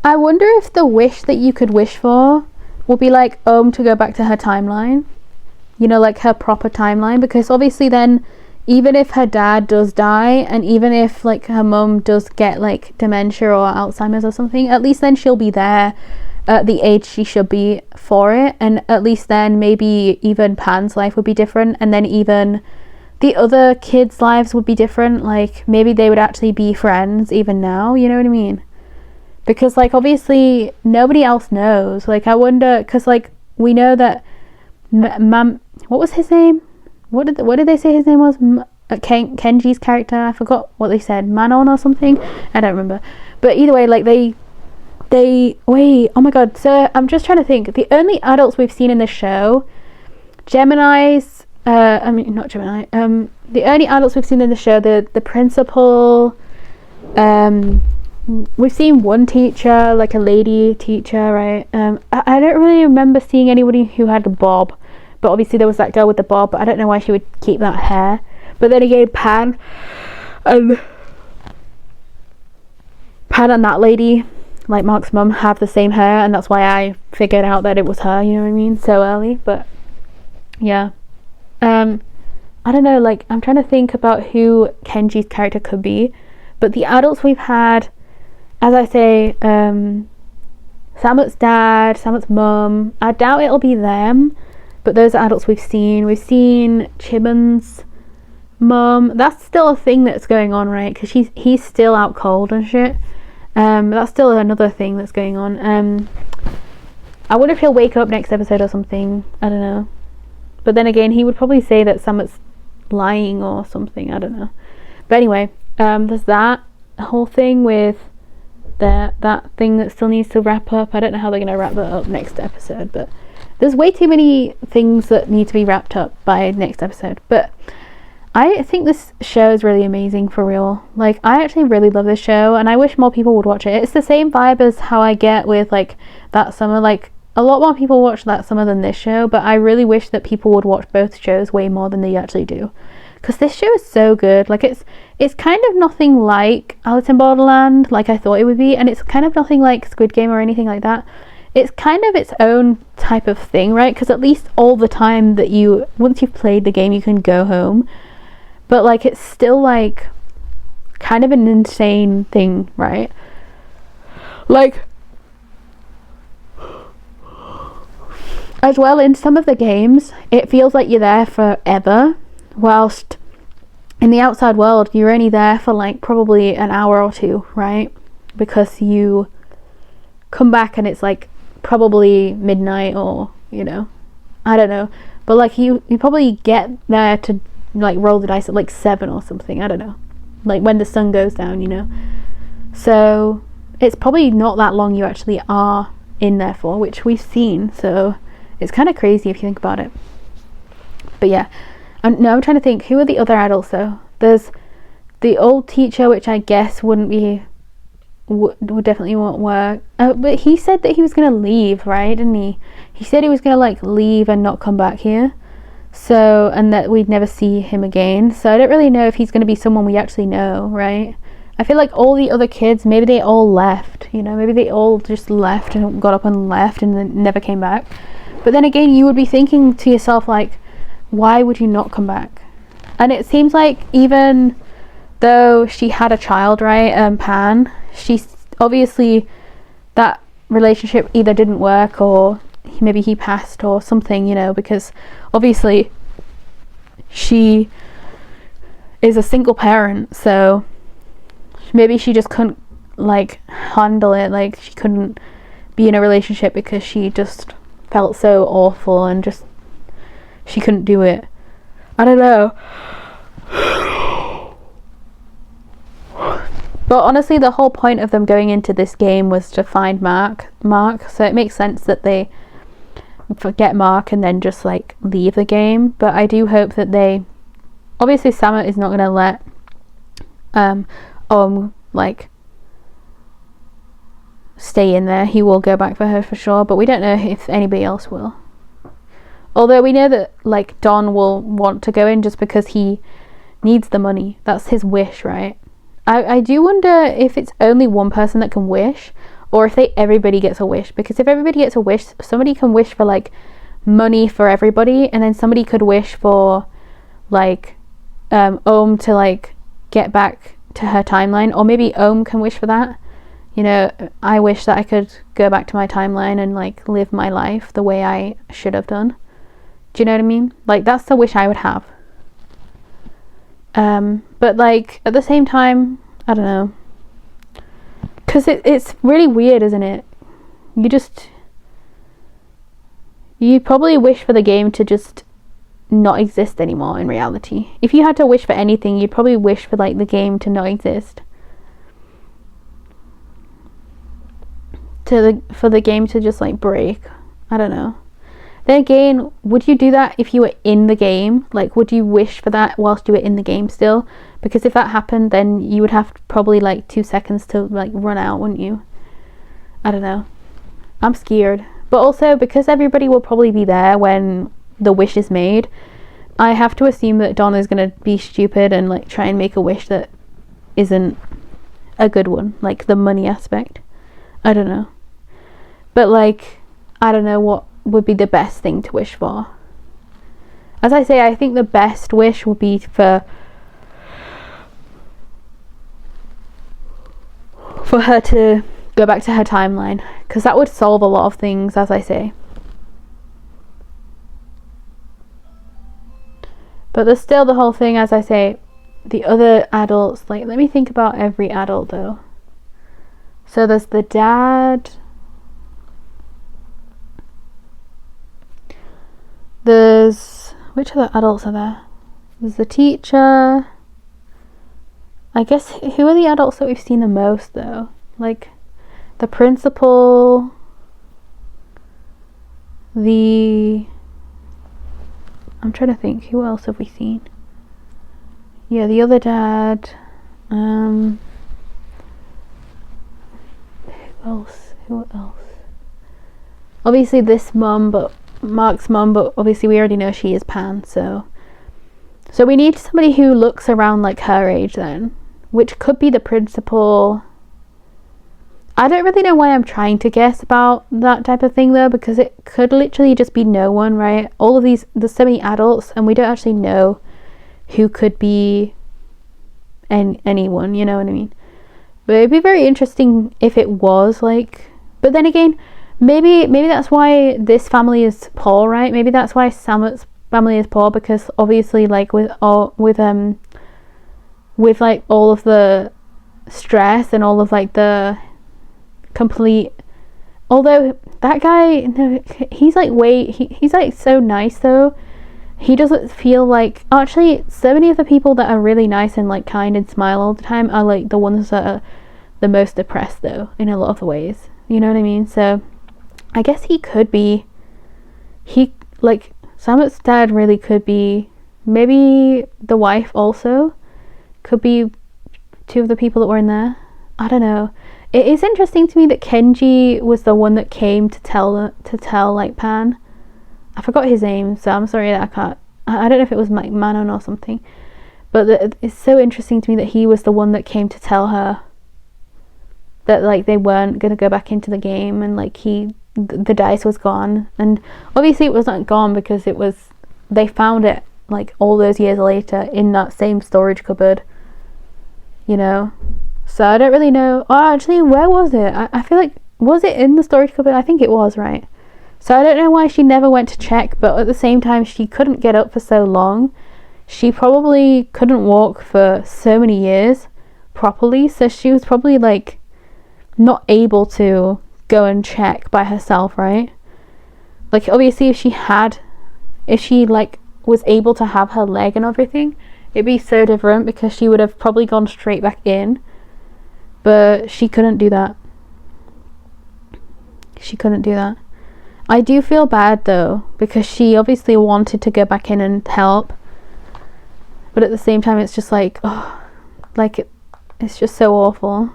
I wonder if the wish that you could wish for will be like to go back to her timeline, you know, like her proper timeline, because obviously then even if her dad does die and even if like her mum does get like dementia or Alzheimer's or something, at least then she'll be there at the age she should be for it, and at least then maybe even Pan's life would be different, and then even the other kids' lives would be different. Like maybe they would actually be friends even now, you know what I mean? Because like obviously nobody else knows. Like I wonder, because like we know that what was his name? What did they say his name was? Kenji's character, I forgot what they said, Manon or something, I don't remember. But either way, like they wait, oh my god, so I'm just trying to think. The only adults we've seen in this show, Gemini's not Gemini, the only adults we've seen in the show, the principal, we've seen one teacher, like a lady teacher, right? I don't really remember seeing anybody who had a bob, but obviously there was that girl with the bob, but I don't know why she would keep that hair. But then again, Pan and that lady, like Mark's mum, have the same hair, and that's why I figured out that it was her, you know what I mean, so early. But yeah, I don't know, like I'm trying to think about who Kenji's character could be, but the adults we've had, as I say, Samut's dad, Samut's mum, I doubt it'll be them, but those are adults we've seen. We've seen Chimon's mum. That's still a thing that's going on, right? Because he's still out cold and shit. That's still another thing that's going on. I wonder if he'll wake up next episode or something. I don't know. But then again, he would probably say that Samut's lying or something. I don't know. But anyway, there's that whole thing with that thing that still needs to wrap up. I don't know how they're going to wrap that up next episode, but there's way too many things that need to be wrapped up by next episode. But I think this show is really amazing, for real. Like, I actually really love this show, and I wish more people would watch it. It's the same vibe as how I get with like That Summer. Like, a lot more people watch That Summer than this show, but I really wish that people would watch both shows way more than they actually do, because this show is so good. Like, it's kind of nothing like Alice in Borderland, like I thought it would be, and it's kind of nothing like Squid Game or anything like that. It's kind of its own type of thing, right? Because at least all the time that once you've played the game, you can go home. But like, it's still like kind of an insane thing, right? Like, as well, in some of the games, it feels like you're there forever, whilst in the outside world, you're only there for like probably an hour or two, right? Because you come back and it's like probably midnight, or you know, I don't know, but like you probably get there to like roll the dice at like 7 or something, I don't know, like when the sun goes down, you know. So it's probably not that long you actually are in there for, which we've seen. So it's kind of crazy if you think about it. But yeah, I'm trying to think, who are the other adults though? There's the old teacher, which I guess would definitely won't work. But he said that he was gonna leave, right? Didn't he? He said he was gonna like leave and not come back here. So, and that we'd never see him again. So I don't really know if he's gonna be someone we actually know, right? I feel like all the other kids, maybe they all left, you know, maybe they all just left and got up and left and then never came back. But then again, you would be thinking to yourself, like, why would you not come back? And it seems like even though she had a child, right, Pan, she's obviously, that relationship either didn't work or maybe he passed or something, you know, because obviously she is a single parent, so maybe she just couldn't like handle it, like she couldn't be in a relationship because she just felt so awful and just she couldn't do it. I don't know. But honestly, the whole point of them going into this game was to find Mark, so it makes sense that they forget Mark and then just like leave the game. But I do hope that they, obviously Samet is not going to let like stay in there. He will go back for her for sure, but we don't know if anybody else will. Although we know that like Don will want to go in just because he needs the money. That's his wish, right? I do wonder if it's only one person that can wish, or if everybody gets a wish. Because if everybody gets a wish, somebody can wish for like money for everybody, and then somebody could wish for like to like get back to her timeline, or maybe can wish for that. You know, I wish that I could go back to my timeline and like live my life the way I should have done. Do you know what I mean? Like that's the wish I would have. But like at the same time, I don't know, because it's really weird, isn't it? You probably wish for the game to just not exist anymore in reality. If you had to wish for anything, you'd probably wish for like the game to not exist, for the game to just like break. I don't know. Then again, would you do that if you were in the game? Like, would you wish for that whilst you were in the game still? Because if that happened, then you would have probably like 2 seconds to like run out, wouldn't you? I don't know. I'm scared. But also, because everybody will probably be there when the wish is made, I have to assume that Don is going to be stupid and like try and make a wish that isn't a good one. Like the money aspect. I don't know. But like, I don't know what would be the best thing to wish for. As I say, I think the best wish would be for her to go back to her timeline, because that would solve a lot of things, as I say. But there's still the whole thing, as I say, the other adults. Like, let me think about every adult though. So there's the dad. Which other adults are there? There's the teacher. I guess, who are the adults that we've seen the most though? Like, the principal, I'm trying to think, who else have we seen? Yeah, the other dad. Who else? Obviously this mum, but Mark's mum, but obviously we already know she is Pan, so we need somebody who looks around like her age then, which could be the principal. I don't really know why I'm trying to guess about that type of thing though, because it could literally just be no one, right? All of these, there's so many adults and we don't actually know who could be anyone, you know what I mean? But it'd be very interesting if it was like, but then again, maybe that's why this family is poor, right? Maybe that's why Samet's family is poor, because obviously like with like all of the stress and all of like the complete, although that guy, no, he's like he's like so nice though. He doesn't feel like, actually so many of the people that are really nice and like kind and smile all the time are like the ones that are the most depressed though, in a lot of the ways, you know what I mean? So I guess Samet's dad really could be, maybe the wife also could be two of the people that were in there. I don't know. It is interesting to me that Kenji was the one that came to tell like Pan. I forgot his name, so I'm sorry that I don't know if it was like Manon or something, but it's so interesting to me that he was the one that came to tell her that like they weren't going to go back into the game, and like the dice was gone, and obviously it wasn't gone because they found it like all those years later in that same storage cupboard, you know. So I don't really know. Oh, actually, where was it? I feel like, was it in the storage cupboard? I think it was, right? So I don't know why she never went to check, but at the same time, she couldn't get up for so long. She probably couldn't walk for so many years properly, so she was probably like not able to go and check by herself, right? Like, obviously if she like was able to have her leg and everything, it'd be so different because she would have probably gone straight back in, but she couldn't do that. I do feel bad though, because she obviously wanted to go back in and help, but at the same time it's just like, oh, like it's just so awful.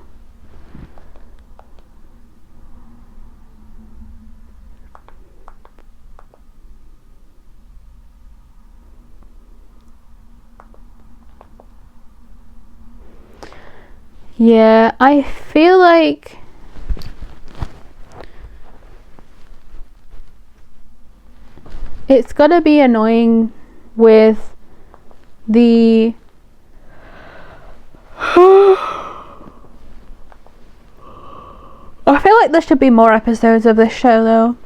Yeah, I feel like it's gotta be annoying with the I feel like there should be more episodes of this show though.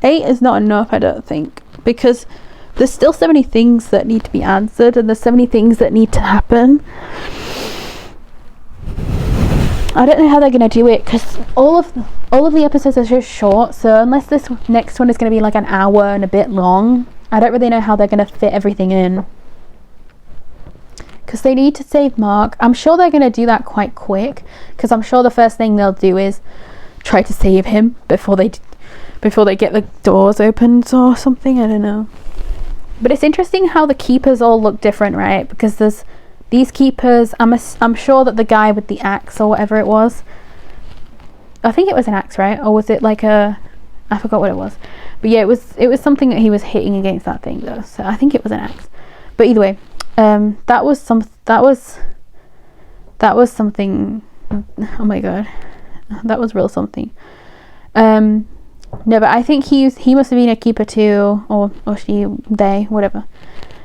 8 is not enough, I don't think, because there's still so many things that need to be answered and there's so many things that need to happen. I don't know how they're going to do it, because all of the episodes are just short, so unless this next one is going to be like an hour and a bit long, I don't really know how they're going to fit everything in. Because they need to save Mark. I'm sure they're going to do that quite quick, because I'm sure the first thing they'll do is try to save him before they get the doors opened or something. I don't know. But it's interesting how the keepers all look different, right? Because there's these keepers. I'm sure that the guy with the axe or whatever it was, I think it was an axe, right? Or was it like I forgot what it was. But yeah, it was something that he was hitting against that thing though. So I think it was an axe. But either way, that was something. Oh my god, that was real something. No, but I think he must have been a keeper too, or she, they, whatever.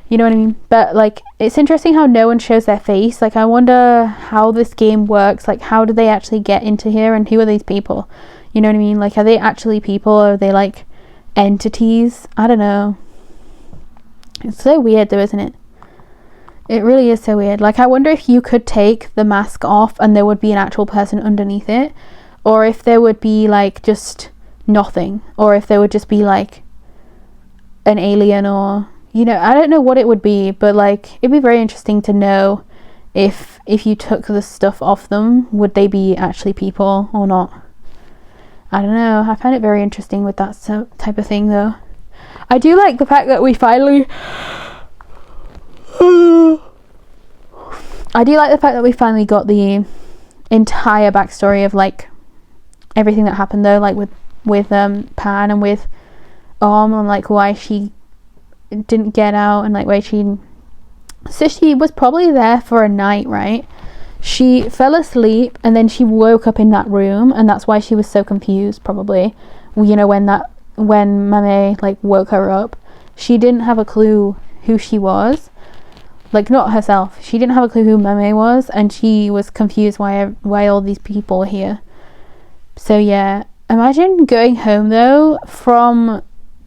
You know what I mean? But like, it's interesting how no one shows their face. Like, I wonder how this game works. Like, how do they actually get into here, and who are these people? You know what I mean? Like, are they actually people, or are they like entities? I don't know. It's so weird though, isn't it? It really is so weird. Like, I wonder if you could take the mask off and there would be an actual person underneath it, or if there would be like just nothing, or if there would just be like an alien, or you know, I don't know what it would be, but like, it'd be very interesting to know if you took the stuff off them, would they be actually people or not? I don't know. I find it very interesting with that type of thing though. I do like the fact that we finally got the entire backstory of like everything that happened though, like with Pan and with and like why she didn't get out, and like why she was probably there for a night, right? She fell asleep and then she woke up in that room, and that's why she was so confused probably, you know, when Mame like woke her up. She didn't have a clue who she was, like not herself, she didn't have a clue who Mame was, and she was confused why all these people were here. So yeah, imagine going home though from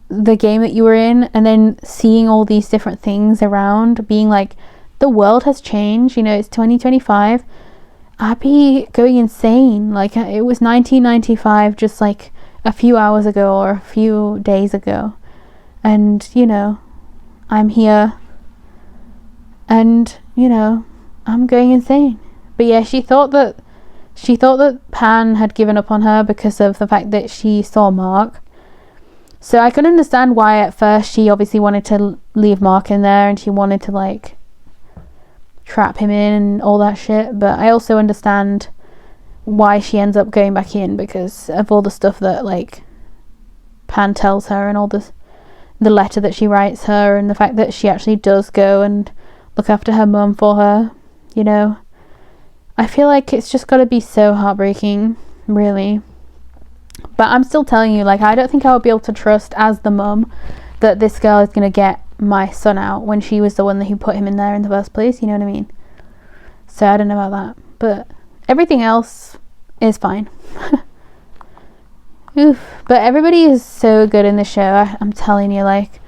the game that you were in, and then seeing all these different things around, being like, the world has changed, you know, it's 2025. I'd be going insane. Like, it was 1995 just like a few hours ago or a few days ago, and you know, I'm here and you know, I'm going insane. But yeah, she thought that Pan had given up on her because of the fact that she saw Mark. So I can understand why at first she obviously wanted to leave Mark in there, and she wanted to like trap him in and all that shit. But I also understand why she ends up going back in, because of all the stuff that like Pan tells her, and all the letter that she writes her, and the fact that she actually does go and look after her mum for her, you know. I feel like it's just got to be so heartbreaking, really. But I'm still telling you, like, I don't think I would be able to trust as the mum that this girl is going to get my son out when she was the one who put him in there in the first place, you know what I mean? So I don't know about that, but everything else is fine. Oof. But everybody is so good in the show, I'm telling you. Like,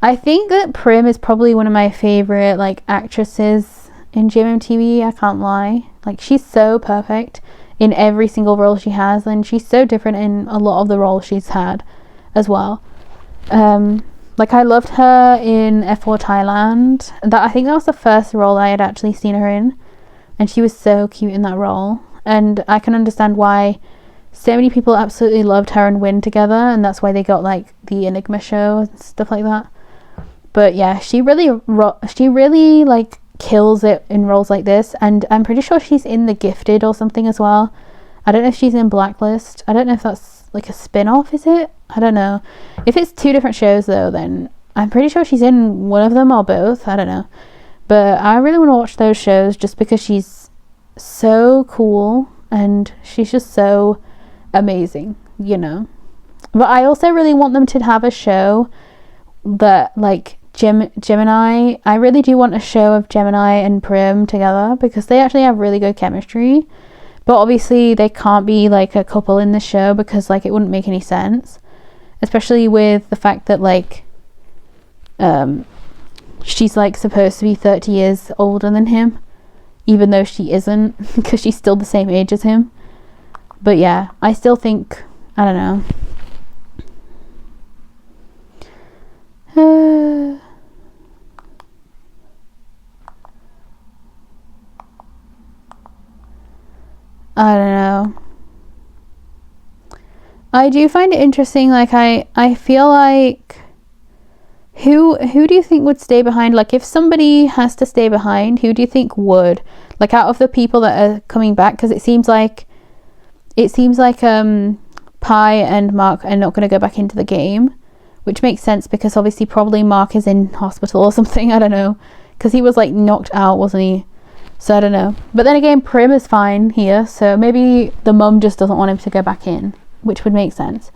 I think that Prim is probably one of my favorite like actresses in GMMTV. I can't lie, like, she's so perfect in every single role she has, and she's so different in a lot of the roles she's had as well. Like I loved her in F4 Thailand. I think that was the first role I had actually seen her in, and she was so cute in that role. And I can understand why so many people absolutely loved her and Win together, and that's why they got like the Enigma show and stuff like that. But yeah, she really like kills it in roles like this, and I'm pretty sure she's in The Gifted or something as well. I don't know if she's in Blacklist. I don't know if that's like a spin-off, is it? I don't know. If it's two different shows though, then I'm pretty sure she's in one of them or both. I don't know. But I really want to watch those shows just because she's so cool and she's just so amazing, you know. But I also really want them to have a show that like Gemini. I really do want a show of Gemini and Prim together because they actually have really good chemistry. But obviously they can't be like a couple in the show because like it wouldn't make any sense, especially with the fact that like she's like supposed to be 30 years older than him, even though she isn't, because she's still the same age as him. But yeah, I still think, I don't know. I don't know. I do find it interesting, like I feel like who do you think would stay behind? Like if somebody has to stay behind, who do you think would? Like out of the people that are coming back, because it seems like Pi and Mark are not going to go back into the game, which makes sense because obviously probably Mark is in hospital or something, I don't know, because he was like knocked out, wasn't he? So I don't know. But then again, Prim is fine here, so maybe the mum just doesn't want him to go back in, which would make sense.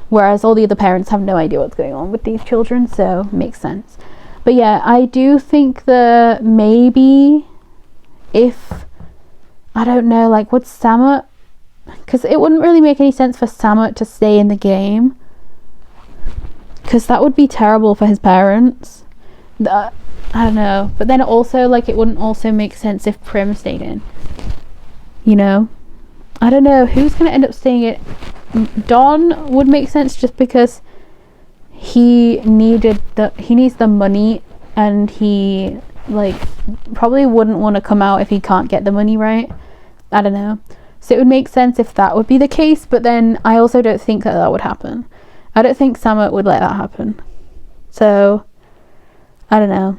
Whereas all the other parents have no idea what's going on with these children, so makes sense. But yeah, I do think that maybe if, I don't know, like would Samut, because it wouldn't really make any sense for Samut to stay in the game, because that would be terrible for his parents. I don't know. But then also, like, it wouldn't also make sense if Prim stayed in. You know? I don't know. Who's going to end up staying in? Don would make sense just because he needs the money, and he, like, probably wouldn't want to come out if he can't get the money, right? I don't know. So it would make sense if that would be the case, but then I also don't think that would happen. I don't think Samut would let that happen. So, I don't know.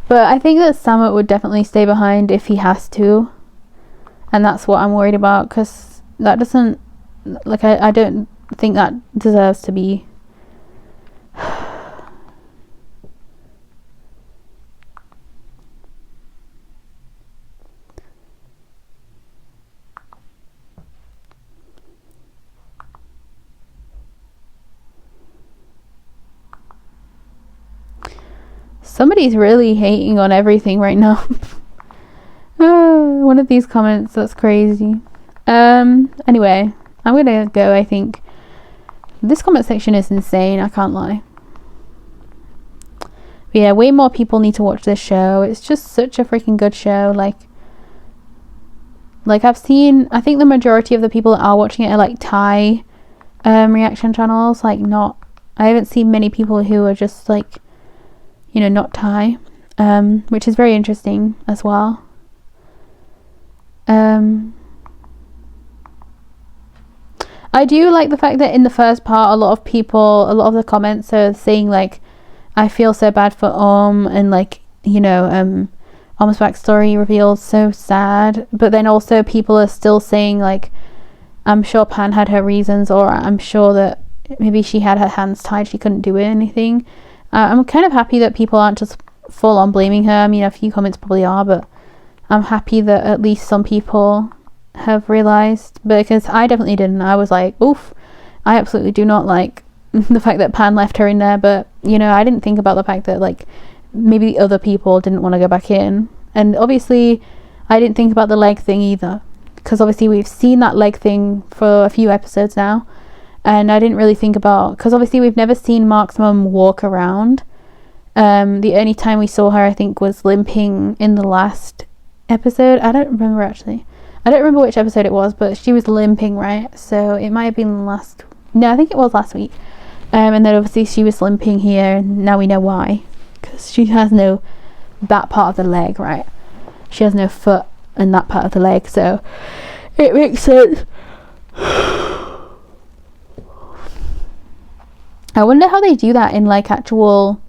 But I think that Samut would definitely stay behind if he has to. And that's what I'm worried about, because that doesn't, like, I don't think that deserves to be. Somebody's really hating on everything right now. One of these comments, that's crazy. Anyway, I'm gonna go, I think. This comment section is insane, I can't lie. But yeah, way more people need to watch this show. It's just such a freaking good show. Like I've seen, I think the majority of the people that are watching it are like Thai reaction channels. Like I haven't seen many people who are just like, you know, not Thai, which is very interesting as well. I do like the fact that in the first part, a lot of the comments are saying like, I feel so bad for and like, you know, Om's backstory revealed so sad. But then also people are still saying like, I'm sure Pan had her reasons, or I'm sure that maybe she had her hands tied, she couldn't do anything. I'm kind of happy that people aren't just full on blaming her. I mean, a few comments probably are, but I'm happy that at least some people have realised, because I definitely didn't. I was like, oof, I absolutely do not like the fact that Pan left her in there, but, you know, I didn't think about the fact that, like, maybe other people didn't want to go back in. And obviously, I didn't think about the leg thing either, because obviously we've seen that leg thing for a few episodes now. And I didn't really think about, because obviously we've never seen Mark's mum walk around. The only time we saw her, I think, was limping in the last episode. I don't remember actually. I don't remember which episode it was, but she was limping, right? So it might have been I think it was last week. And then obviously she was limping here, and now we know why. Because she has no that part of the leg, right? She has no foot in that part of the leg, so it makes sense. I wonder how they do that in like actual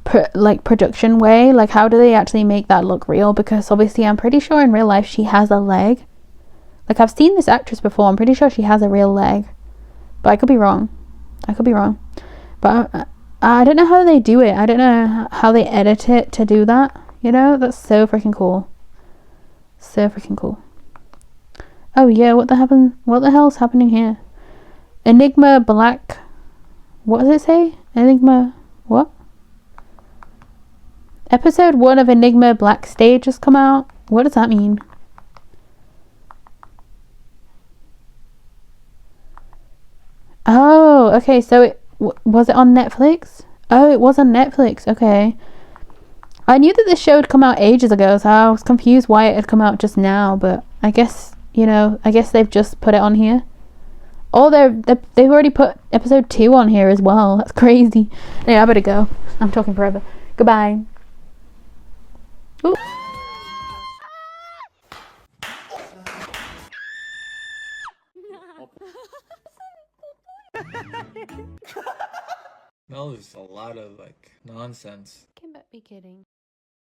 production way. Like how do they actually make that look real? Because obviously I'm pretty sure in real life she has a leg. Like I've seen this actress before. I'm pretty sure she has a real leg, but I could be wrong. But I don't know how they do it. I don't know how they edit it to do that. You know, that's so freaking cool. So freaking cool. Oh yeah, what the hell's happening here? Enigma Black. What does it say? Enigma what? Episode 1 of Enigma Black Stage has come out. What does that mean? Oh, okay, so it was it on Netflix? Oh, it was on Netflix. Okay. I knew that this show had come out ages ago, so I was confused why it had come out just now, but I guess, you know, I guess they've just put it on here. Oh, they've already put episode 2 on here as well. That's crazy. Anyway, I better go. I'm talking forever. Goodbye. Ooh. That was a lot of like nonsense. Can't be kidding.